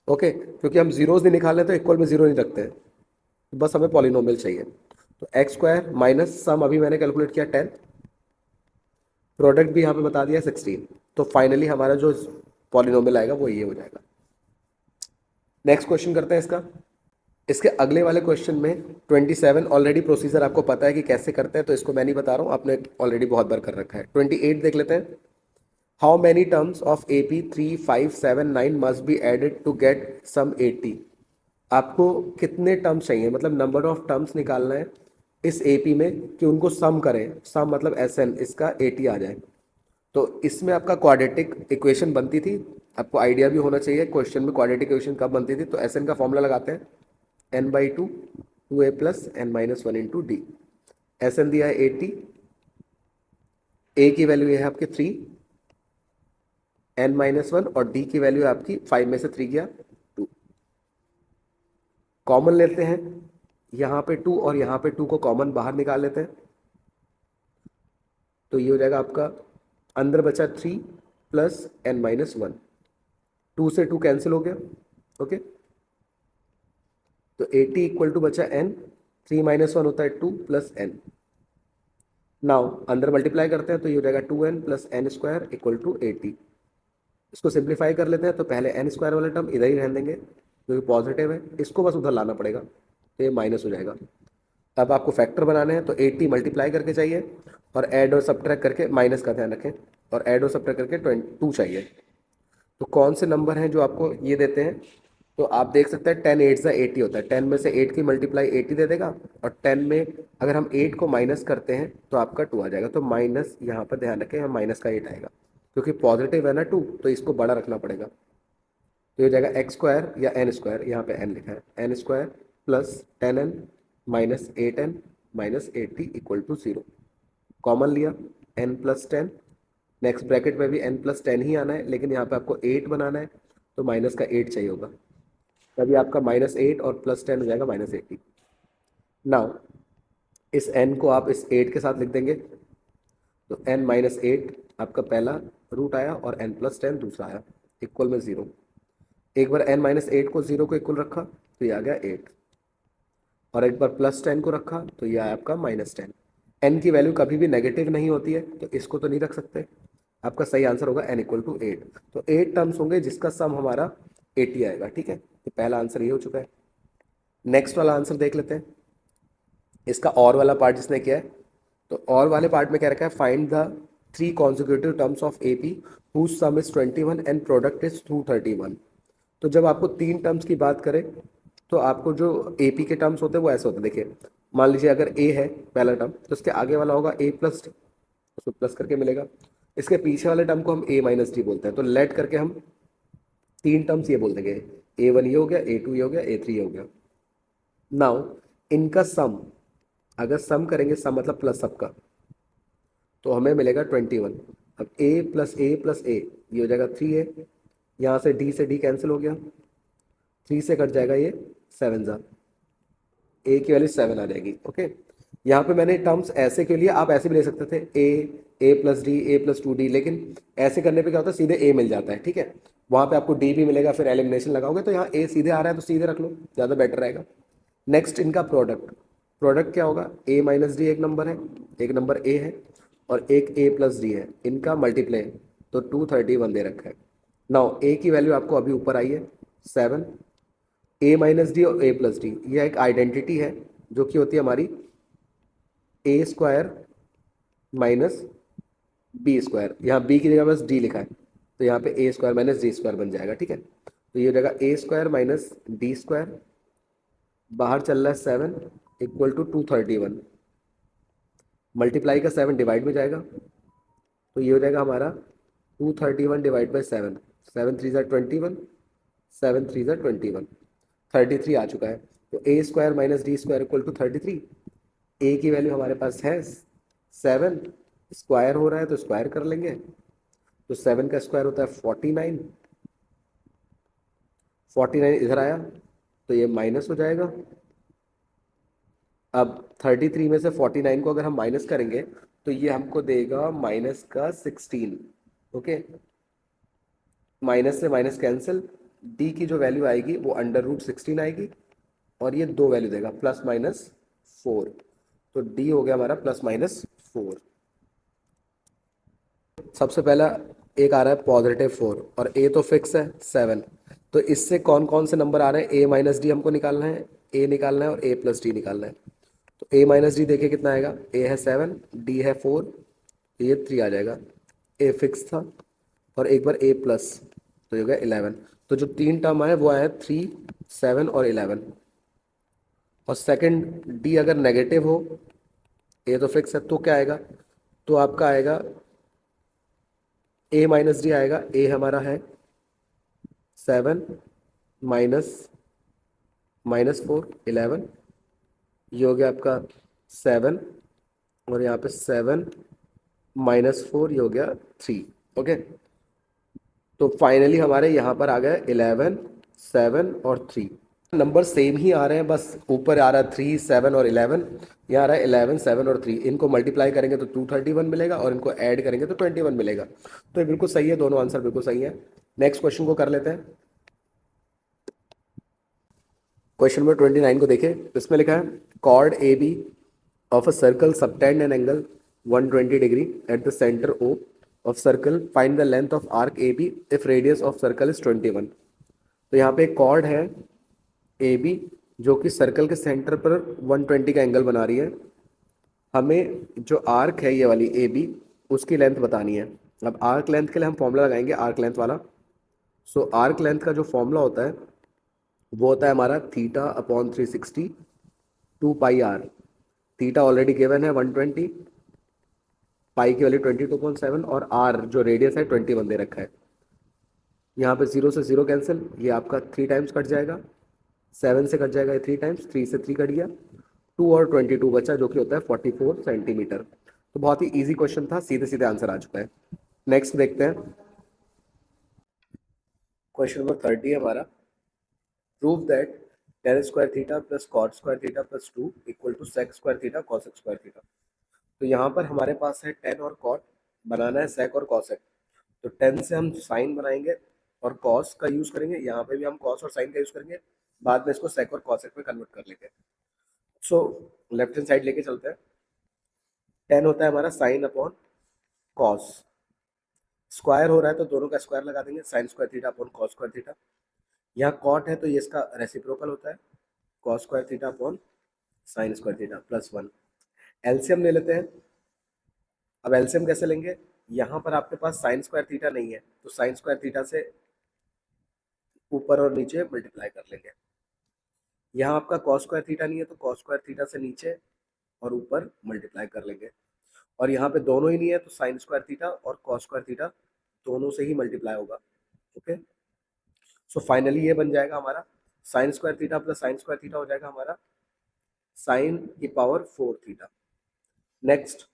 Okay, क्योंकि हम जीरोस नहीं निकालने तो इक्वल में जीरो नहीं रखते हैं, तो बस हमें पॉलिनोमियल चाहिए। तो x² माइनस सम अभी मैंने कैलकुलेट किया 10, प्रोडक्ट भी यहाँ पे बता दिया 16। तो फाइनली हमारा जो पॉलिनोमियल आएगा वो ये हो जाएगा। नेक्स्ट क्वेश्चन करते हैं इसका। इसके अगले वाले क्वेश्चन में 27 ऑलरेडी प्रोसीजर आपको पता है कि कैसे करते हैं, तो इसको मैं नहीं बता रहा हूँ, आपने ऑलरेडी बहुत बार कर रखा है। 28 देख लेते हैं। How many terms of AP 3, 5, 7, 9 must be added to get sum 80। आपको कितने टर्म्स चाहिए, मतलब नंबर ऑफ टर्म्स निकालना है इस AP में कि उनको सम करें। सम मतलब SN, इसका 80 आ जाए। तो इसमें आपका क्वाड्रेटिक इक्वेशन बनती थी, आपको आइडिया भी होना चाहिए क्वेश्चन में क्वाड्रेटिक इक्वेशन कब बनती थी। तो SN का फॉर्मूला लगाते हैं, n/2 2a + n-1 × d। SN दिया है 80, a की वैल्यू है आपकी 3, n-1 और d की वैल्यू है आपकी 5 में से 3 गया 2। कॉमन लेते हैं, यहाँ पे 2 और यहाँ पे 2 को कॉमन बाहर निकाल लेते हैं, तो ये हो जाएगा आपका अंदर बचा 3 + n-1, 2 से 2 कैंसिल हो गया। ओके, तो 80 इक्वल टू बचा n, 3 - 1 होता है 2 + n। नाउ अंदर मल्टीप्लाई करते हैं तो ये हो जाएगा 2n + n² इक्वल टू 80। इसको सिंप्लीफाई कर लेते हैं, तो पहले n² वाला टर्म इधर ही रहने देंगे क्योंकि पॉजिटिव है, इसको बस उधर लाना पड़ेगा तो ये माइनस हो जाएगा। अब आपको फैक्टर बनाने हैं तो 80 मल्टीप्लाई करके चाहिए और ऐड और सब्ट्रैक्ट करके, माइनस का ध्यान रखें, और ऐड और सब्ट्रैक्ट करके 22 चाहिए। तो कौन से नंबर हैं जो आपको ये देते हैं, तो आप देख सकते हैं 10 8 80 होता है। 10 में से 8 की मल्टीप्लाई 80 दे देगा, और 10 में अगर हम 8 को माइनस करते हैं तो आपका 2 आ जाएगा। तो माइनस, यहाँ पर ध्यान रखें, हम माइनस का 8 आएगा क्योंकि पॉजिटिव है ना 2, तो इसको बड़ा रखना पड़ेगा। तो ये हो जाएगा x² या n², यहाँ पे n लिखा है, n² + 10n - 8n - 80 equal to 0। Common लिया, n + 10, नेक्स्ट ब्रैकेट में भी n + 10 ही आना है, लेकिन यहाँ पे आपको 8 बनाना है तो माइनस का 8 चाहिए होगा, तभी आपका -8 और +10 हो जाएगा -80। नाउ इस n को आप इस 8 के साथ लिख देंगे, तो n - 8 आपका पहला रूट आया और n+10 दूसरा आया, इक्वल में 0। एक बार n-8 को 0 को इक्वल रखा तो ये आ गया 8, और एक बार +10 को रखा तो ये आया आपका -10। n की वैल्यू कभी भी नेगेटिव नहीं होती है, तो इसको तो नहीं रख सकते। आपका सही आंसर होगा n=8। तो 8 टर्म्स होंगे जिसका सम हमारा 80 आएगा। ठीक है, तो पहला आंसर ये हो चुका है। नेक्स्ट वाला आंसर देख लेते हैं, इसका और वाला पार्ट जिसने किया है। तो और वाले पार्ट में क्या रखा है, find the 3 consecutive terms of AP whose sum is 21 and product is 231। तो जब आपको 3 टर्म्स की बात करें तो आपको जो AP के टर्म्स होते हैं वो ऐसे होते हैं। देखिए, मान लीजिए अगर A है पहला टर्म, तो उसके आगे वाला होगा A+D, उसको प्लस करके मिलेगा। इसके पीछे वाले टर्म को हम A-D बोलते हैं। तो लेट करके हम 3 टर्म्स ये बोल देंगे, A1 ये हो गया, A2 ये हो गया, A3 ये हो गया। नाउ इनका सम, अगर सम करेंगे, सम मतलब प्लस सबका, तो हमें मिलेगा 21। अब A+A+A ये हो जाएगा 3A, यहाँ से D से D कैंसिल हो गया, 3 से कट जाएगा ये 7 जा, A की वैल्यू 7 आ जाएगी। ओके, यहाँ पे मैंने टर्म्स ऐसे के लिए, आप ऐसे भी ले सकते थे A+D A+2D, लेकिन ऐसे करने पे क्या होता है, सीधे A मिल जाता है। ठीक है, वहाँ पे आपको D भी मिलेगा, फिर एलिमिनेशन लगाओगे तो यहाँ A सीधे आ रहा है तो सीधे रख लो, ज़्यादा बेटर रहेगा। नेक्स्ट इनका प्रोडक्ट, प्रोडक्ट क्या होगा, A-D एक नंबर है, एक नंबर A है और एक A+D है, इनका मल्टीप्लाई, तो 231 दे रखा है। नाउ A की वैल्यू आपको अभी ऊपर आई है 7, A-D और A+D यह एक आइडेंटिटी है जो कि होती है हमारी A² माइनस B²। यहाँ B की जगह बस D लिखा है, तो यहाँ पे A² माइनस D² बन जाएगा। ठीक है, तो ये हो जाएगा A² माइनस D², बाहर चल रहा है 7 इक्वल टू 231, मल्टीप्लाई का 7 डिवाइड में जाएगा, तो ये हो जाएगा हमारा 231 डिवाइड बाई 7, 7×3 = 21, 7×3 = 21, 33 आ चुका है। तो A² minus D² equal to 33। ए की वैल्यू हमारे पास है 7, स्क्वायर हो रहा है तो स्क्वायर कर लेंगे, तो 7 का स्क्वायर होता है 49, 49 इधर आया तो ये माइनस हो जाएगा। अब 33 में से 49 को अगर हम माइनस करेंगे तो ये हमको देगा माइनस का 16। ओके, माइनस से माइनस कैंसिल, डी की जो वैल्यू आएगी वो √16 आएगी, और ये दो वैल्यू देगा +-4, तो डी हो गया हमारा +-4। सबसे पहला एक आ रहा है +4 और ए तो फिक्स है 7, तो इससे कौन कौन से नंबर आ रहे हैं, A-D हमको निकालना है, ए निकालना है और A+D निकालना है। तो A-D देखिए कितना आएगा, ए है 7, डी है 4, तो ये 3 आ जाएगा। ए फिक्स था और एक बार A+, तो ये हो गया 11। तो जो 3 टर्म आए वो आए 3, 7 और 11। और सेकंड डी अगर नेगेटिव हो, ए तो फिक्स है, तो क्या आएगा, तो आपका आएगा A-D आएगा। ए हमारा है 7 माइनस -4 11, ये हो गया आपका 7, और यहाँ पे 7 -4 ये हो गया 3। ओके, तो फाइनली हमारे यहाँ पर आ गए 11, 7 और 3। नंबर सेम ही आ रहे हैं, बस ऊपर आ रहा है 3, 7 और 11, यहाँ आ रहा है 11, 7 और 3। इनको मल्टीप्लाई करेंगे तो 231 मिलेगा और इनको ऐड करेंगे तो 21 मिलेगा। तो ये बिल्कुल सही है, दोनों आंसर बिल्कुल सही है। नेक्स्ट क्वेश्चन को कर लेते हैं। क्वेश्चन नंबर 29 को देखें, इसमें लिखा है chord A B of a circle subtend an angle 120 degree at the centre O of circle, find the length of arc A B if radius of circle is 21। तो यहाँ पे एक कॉर्ड है ए बी जो कि circle के centre पर 120 का एंगल बना रही है। हमें जो आर्क है ये वाली ए बी, उसकी लेंथ बतानी है। अब आर्क लेंथ के लिए हम फॉर्मूला लगाएंगे आर्क लेंथ वाला। सो आर्क लेंथ का जो फॉर्मूला होता है वो होता है हमारा θ/360 2πr। थीटा ऑलरेडी गिवन है 120, पाई की वैल्यू 22.7 और आर जो रेडियस है 21 दे रखा है। यहाँ पे 0 से 0 कैंसिल, ये आपका 3 टाइम्स कट जाएगा, 7 से कट जाएगा ये 3 टाइम्स, 3 से 3 कट गया, 2 और 22 बचा जो कि होता है 44 सेंटीमीटर। तो बहुत ही इजी क्वेश्चन था, सीधे सीधे आंसर आ चुका है। नेक्स्ट देखते हैं, क्वेश्चन नंबर 30 है हमारा। Prove that tan² θ + cot² θ + 2 = sec² θ cosec² θ। तो यहाँ पर हमारे पास है tan और cot, बनाना है sec और cosec। तो टेन से हम साइन बनाएंगे और कॉस का यूज करेंगे, यहाँ पे भी हम कॉस और साइन का यूज करेंगे, बाद में इसको सेक और कॉसेक में कन्वर्ट कर लेंगे। सो लेफ्ट हैंड साइड लेके चलते हैं। टेन होता है हमारा साइन अपॉन कॉस, स्क्वायर हो रहा है तो दोनों का स्क्वायर लगा देंगे, sign square theta upon cos square theta. यहाँ कॉट है तो ये इसका रेसिप्रोकल होता है, cos square theta upon sine square theta plus one. LCM ले लेते हैं। अब एलसीएम कैसे लेंगे, यहाँ पर आपके पास साइन स्क्वायर थीटा नहीं है तो साइन स्क्वायर थीटा से ऊपर और नीचे मल्टीप्लाई कर लेंगे। यहाँ आपका कॉस स्क्वायर थीटा नहीं है तो कॉस स्क्वायर थीटा से नीचे और ऊपर मल्टीप्लाई कर लेंगे। और यहाँ पे दोनों ही नहीं है तो साइन स्क्वायर थीटा और कॉस स्क्वायर थीटा दोनों से ही मल्टीप्लाई होगा। ओके, सो फाइनली ये बन जाएगा हमारा sign square theta plus sign square theta हो जाएगा हमारा साइन की power 4 theta. Next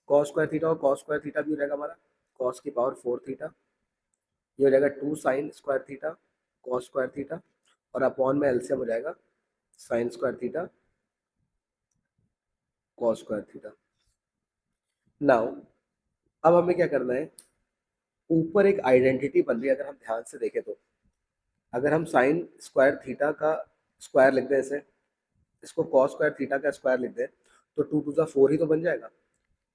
cos square theta और कॉस स्क्वायर थीटा भी हो जाएगा हमारा कॉस की पावर 4 थीटा, ये हो जाएगा 2 sign square theta cos square theta, और अपॉन में एलसीएम हो जाएगा sign square theta cos square theta. Now अब हमें क्या करना है, ऊपर एक आइडेंटिटी बन रही है, अगर हम ध्यान से देखें तो अगर हम साइन स्क्वायर थीटा का स्क्वायर लिख दें इसे, इसको कॉस स्क्वायर थीटा का स्क्वायर लिख दें तो 2 टू ज़ा 4 ही तो बन जाएगा।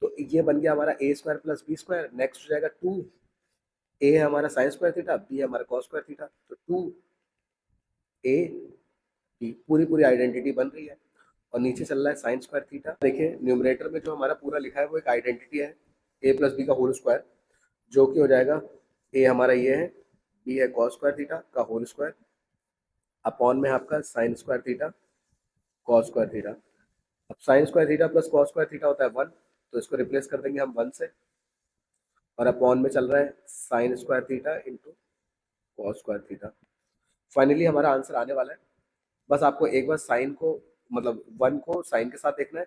तो ये बन गया हमारा a square plus b square. Next हो जाएगा 2, ए है हमारा साइन स्क्वायर थीटा, बी है हमारा कॉस स्क्वायर थीटा, तो 2 ए बी पूरी पूरी आइडेंटिटी बन रही है। और नीचे चल रहा है साइन स्क्वायर थीटा। देखिए न्यूमरेटर में जो हमारा पूरा लिखा है वो एक आइडेंटिटी है ए प्लस बी का होल स्क्वायर, जो कि हो जाएगा ए हमारा ये है, बी है कॉस स्क्वायर थीटा का होल स्क्वायर, अपॉन में आपका sine square theta cos square theta. अब sine square theta plus cos square theta होता है 1, तो इसको रिप्लेस कर देंगे हम 1 से, और अपॉन में चल रहा है sign square theta into cos square theta. Finally हमारा आंसर आने वाला है। बस आपको एक बार साइन को मतलब 1 को साइन के साथ देखना है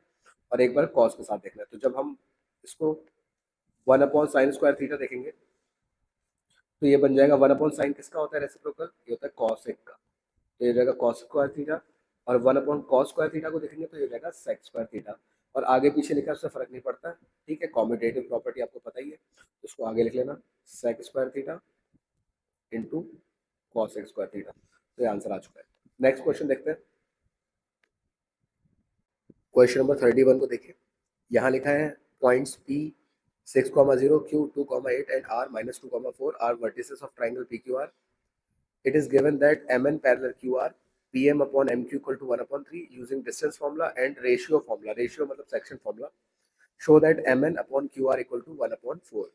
और एक बार कॉस के साथ देखना है। तो जब हम इसको 1 अपॉन साइन स्क्वायर थीटा देखेंगे तो ये बन जाएगा 1 अपॉन साइन किसका होता है रेसिप्रोकल, ये होता है कॉस एक का, तो ये हो जाएगा कॉस स्क्वायर थीटा। और 1 अपॉन कॉस स्क्वायर थीटा को देखेंगे तो ये हो जाएगा सेक स्क्वायर थीटा। और आगे पीछे लिखा है उससे फर्क नहीं पड़ता, ठीक है, कॉम्यूटेटिव प्रॉपर्टी आपको पता ही है, उसको आगे लिख लेना sec square theta into cos x square theta. तो ये आंसर आ चुका है। नेक्स्ट क्वेश्चन देखते हैं। क्वेश्चन नंबर 31 को देखिए, यहाँ लिखा है points P 6,0, Q 2,8 and R -2,4 are vertices of triangle PQR. It is given that MN parallel QR, PM upon MQ equal to 1/3 using distance formula and ratio formula, ratio मतलब section formula, show that MN upon QR equal to 1/4.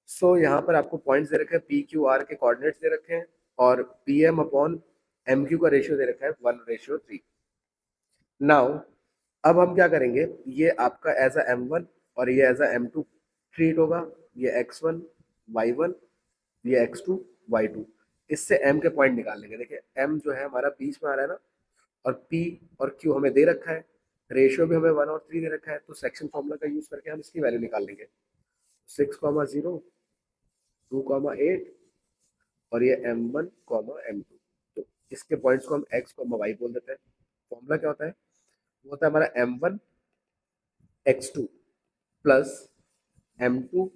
सो यहाँ पर आपको points दे रखे हैं, PQR के coordinates दे रखे हैं और PM अपॉन MQ का रेशियो दे रखा है 1:3। नाउ अब हम क्या करेंगे, ये आपका एज अ M1 और ये एज अ M2 ट्रीट होगा, ये X1 Y1 ये X2 Y2, इससे M के पॉइंट निकाल लेंगे। देखिए M जो है हमारा बीच में आ रहा है ना, और P और Q हमें दे रखा है, रेशियो भी हमें 1 और 3 दे रखा है, तो सेक्शन फॉर्मूला का यूज करके हम इसकी वैल्यू निकाल लेंगे। 6,0 2,8 और ये M1 M2, तो इसके पॉइंट्स को हम X Y बोल देते हैं। फॉर्मूला क्या होता है, वो होता है हमारा M1 X2 plus M2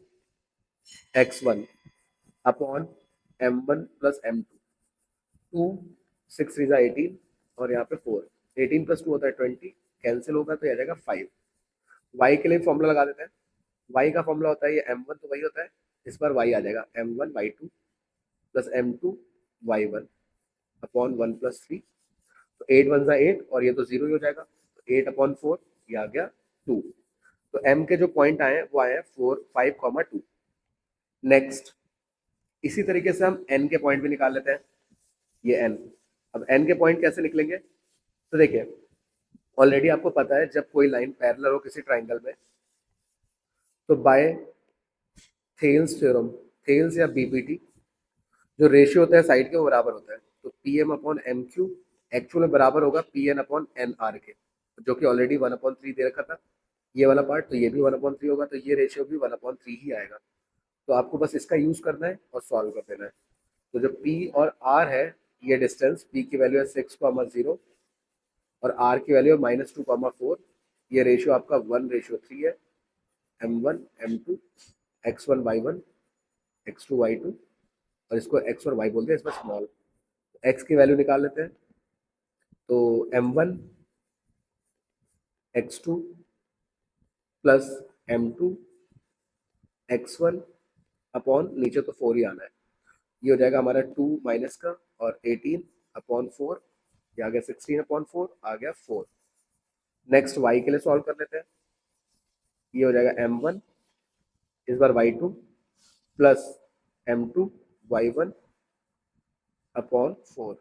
X1 upon M1 plus M2, 2 6 3 18 और यहाँ पे 4, 18 प्लस 2 होता है 20, कैंसिल होगा तो आ जाएगा 5। y के लिए फॉर्मूला लगा देते हैं। y का फॉर्मूला होता है ये M1 तो वही होता है, इस बार y आ जाएगा M1 Y2 plus M2 Y1 upon 1 plus 3, तो 8 1 8 और ये तो 0 ही हो जाएगा, तो 8/4 ये आ गया 2। तो m के जो पॉइंट आए हैं वो आए हैं 4 5,2। नेक्स्ट इसी तरीके से हम n के पॉइंट भी निकाल लेते हैं, ये n। अब n के पॉइंट कैसे निकलेंगे, तो देखिए ऑलरेडी आपको पता है जब कोई लाइन पैरेलल हो किसी ट्राइंगल में तो बाय थेल्स थ्योरम, थेल्स या बीपीटी, जो रेशियो होता है साइड के वो बराबर होता है, तो PM अपॉन MQ एक्चुअल में बराबर होगा PN अपॉन NR के, जो कि ऑलरेडी 1/3 दे रखा था ये वाला पार्ट, तो ये भी 1/3 होगा, तो ये रेशियो भी 1/3 ही आएगा। तो आपको बस इसका यूज करना है और सॉल्व कर देना है। तो जो P और R है, ये डिस्टेंस P की वैल्यू है 6,0 और R की वैल्यू है -2,4, ये रेशियो आपका 1:3 है, M1 M2 X1 Y1 x2 y2, और इसको x और y बोलते हैं, इसमें स्मॉल। x की वैल्यू निकाल लेते हैं, तो m1 x2 plus m2 x1 upon नीचे तो 4 ही आना है, ये हो जाएगा हमारा 2 माइनस का, और 18/4, ये आ गया 16/4, आ गया 4। नेक्स्ट y के लिए सॉल्व कर लेते हैं, ये हो जाएगा m1 इस बार y2 plus m2 y1 upon 4,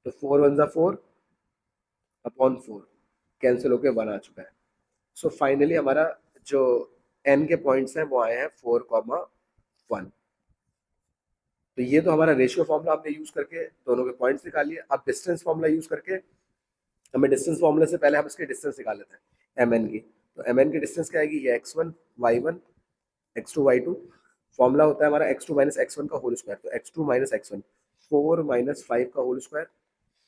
तो 4 1 4 अपॉन 4 कैंसिल होके 1 आ चुका है। सो फाइनली हमारा जो n के पॉइंट्स हैं वो आए हैं 4,1। तो ये तो हमारा रेशियो फॉर्मूला हमने यूज करके दोनों के पॉइंट्स निकाल लिए। अब डिस्टेंस फॉर्मूला यूज करके हमें डिस्टेंस फॉर्मूले से पहले हम इसके डिस्टेंस निकाल लेते हैं mn की। तो mn की डिस्टेंस क्या आएगी, ये x1 y1 x2 y2, formula होता है हमारा x2 माइनस x1 का होल स्क्वायर, तो x2 माइनस x1 4 माइनस 5 का whole square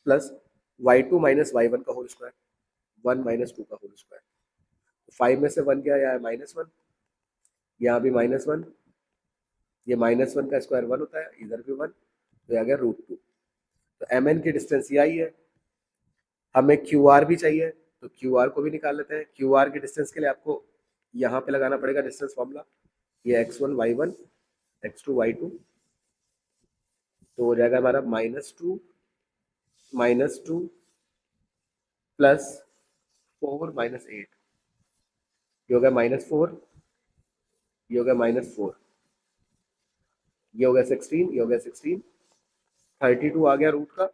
plus y2 minus y1 का होल स्क्वायर 1 माइनस 2 का होल स्क्वायर। 5 में से 1 गया, यहाँ -1, यहाँ भी -1, ये -1 का स्क्वायर 1 होता है, इधर भी 1, तो आ गया √2। तो mn की डिस्टेंस ये आई है। हमें QR भी चाहिए, तो QR को भी निकाल लेते हैं। QR की डिस्टेंस के लिए आपको यहाँ पे लगाना पड़ेगा डिस्टेंस फॉर्मूला, ये x1 y1 x2 y2, तो हो जाएगा हमारा -2 प्लस 4 माइनस 8, ये हो गया -4, ये हो गया -4, ये हो गया 16, ये हो गया 16, 32 आ गया रूट का।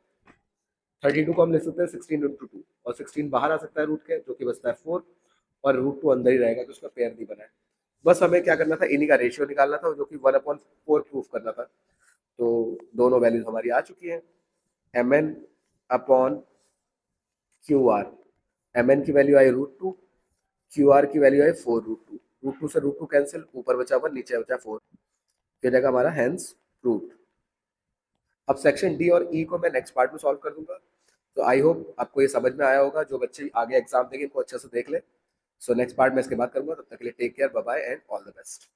32 को हम ले सकते हैं 16 × 2, और 16 बाहर आ सकता है रूट के, जो कि बचता है 4, और √2 अंदर ही रहेगा, तो उसका पेयर नहीं बना है। बस हमें क्या करना था, इन्हीं का रेशियो निकालना था, जो कि 1/4 प्रूफ करना था। तो दोनों वैल्यूज हमारी आ चुकी हैं, mn अपॉन QR। mn की वैल्यू आई √2, QR की वैल्यू आई 4√2, √2 से √2 कैंसिल, ऊपर बचा 1, नीचे बचा 4, ये जगह हमारा हैंस प्रूव्ड। अब सेक्शन डी और ई को मैं नेक्स्ट पार्ट में सॉल्व कर दूंगा। तो आई होप आपको ये समझ में आया होगा, जो बच्चे आगे एग्जाम देंगे इनको अच्छे से देख ले। सो नेक्स्ट पार्ट में इसके बाद करूंगा, तब तक के लिए take care, bye bye and all the best.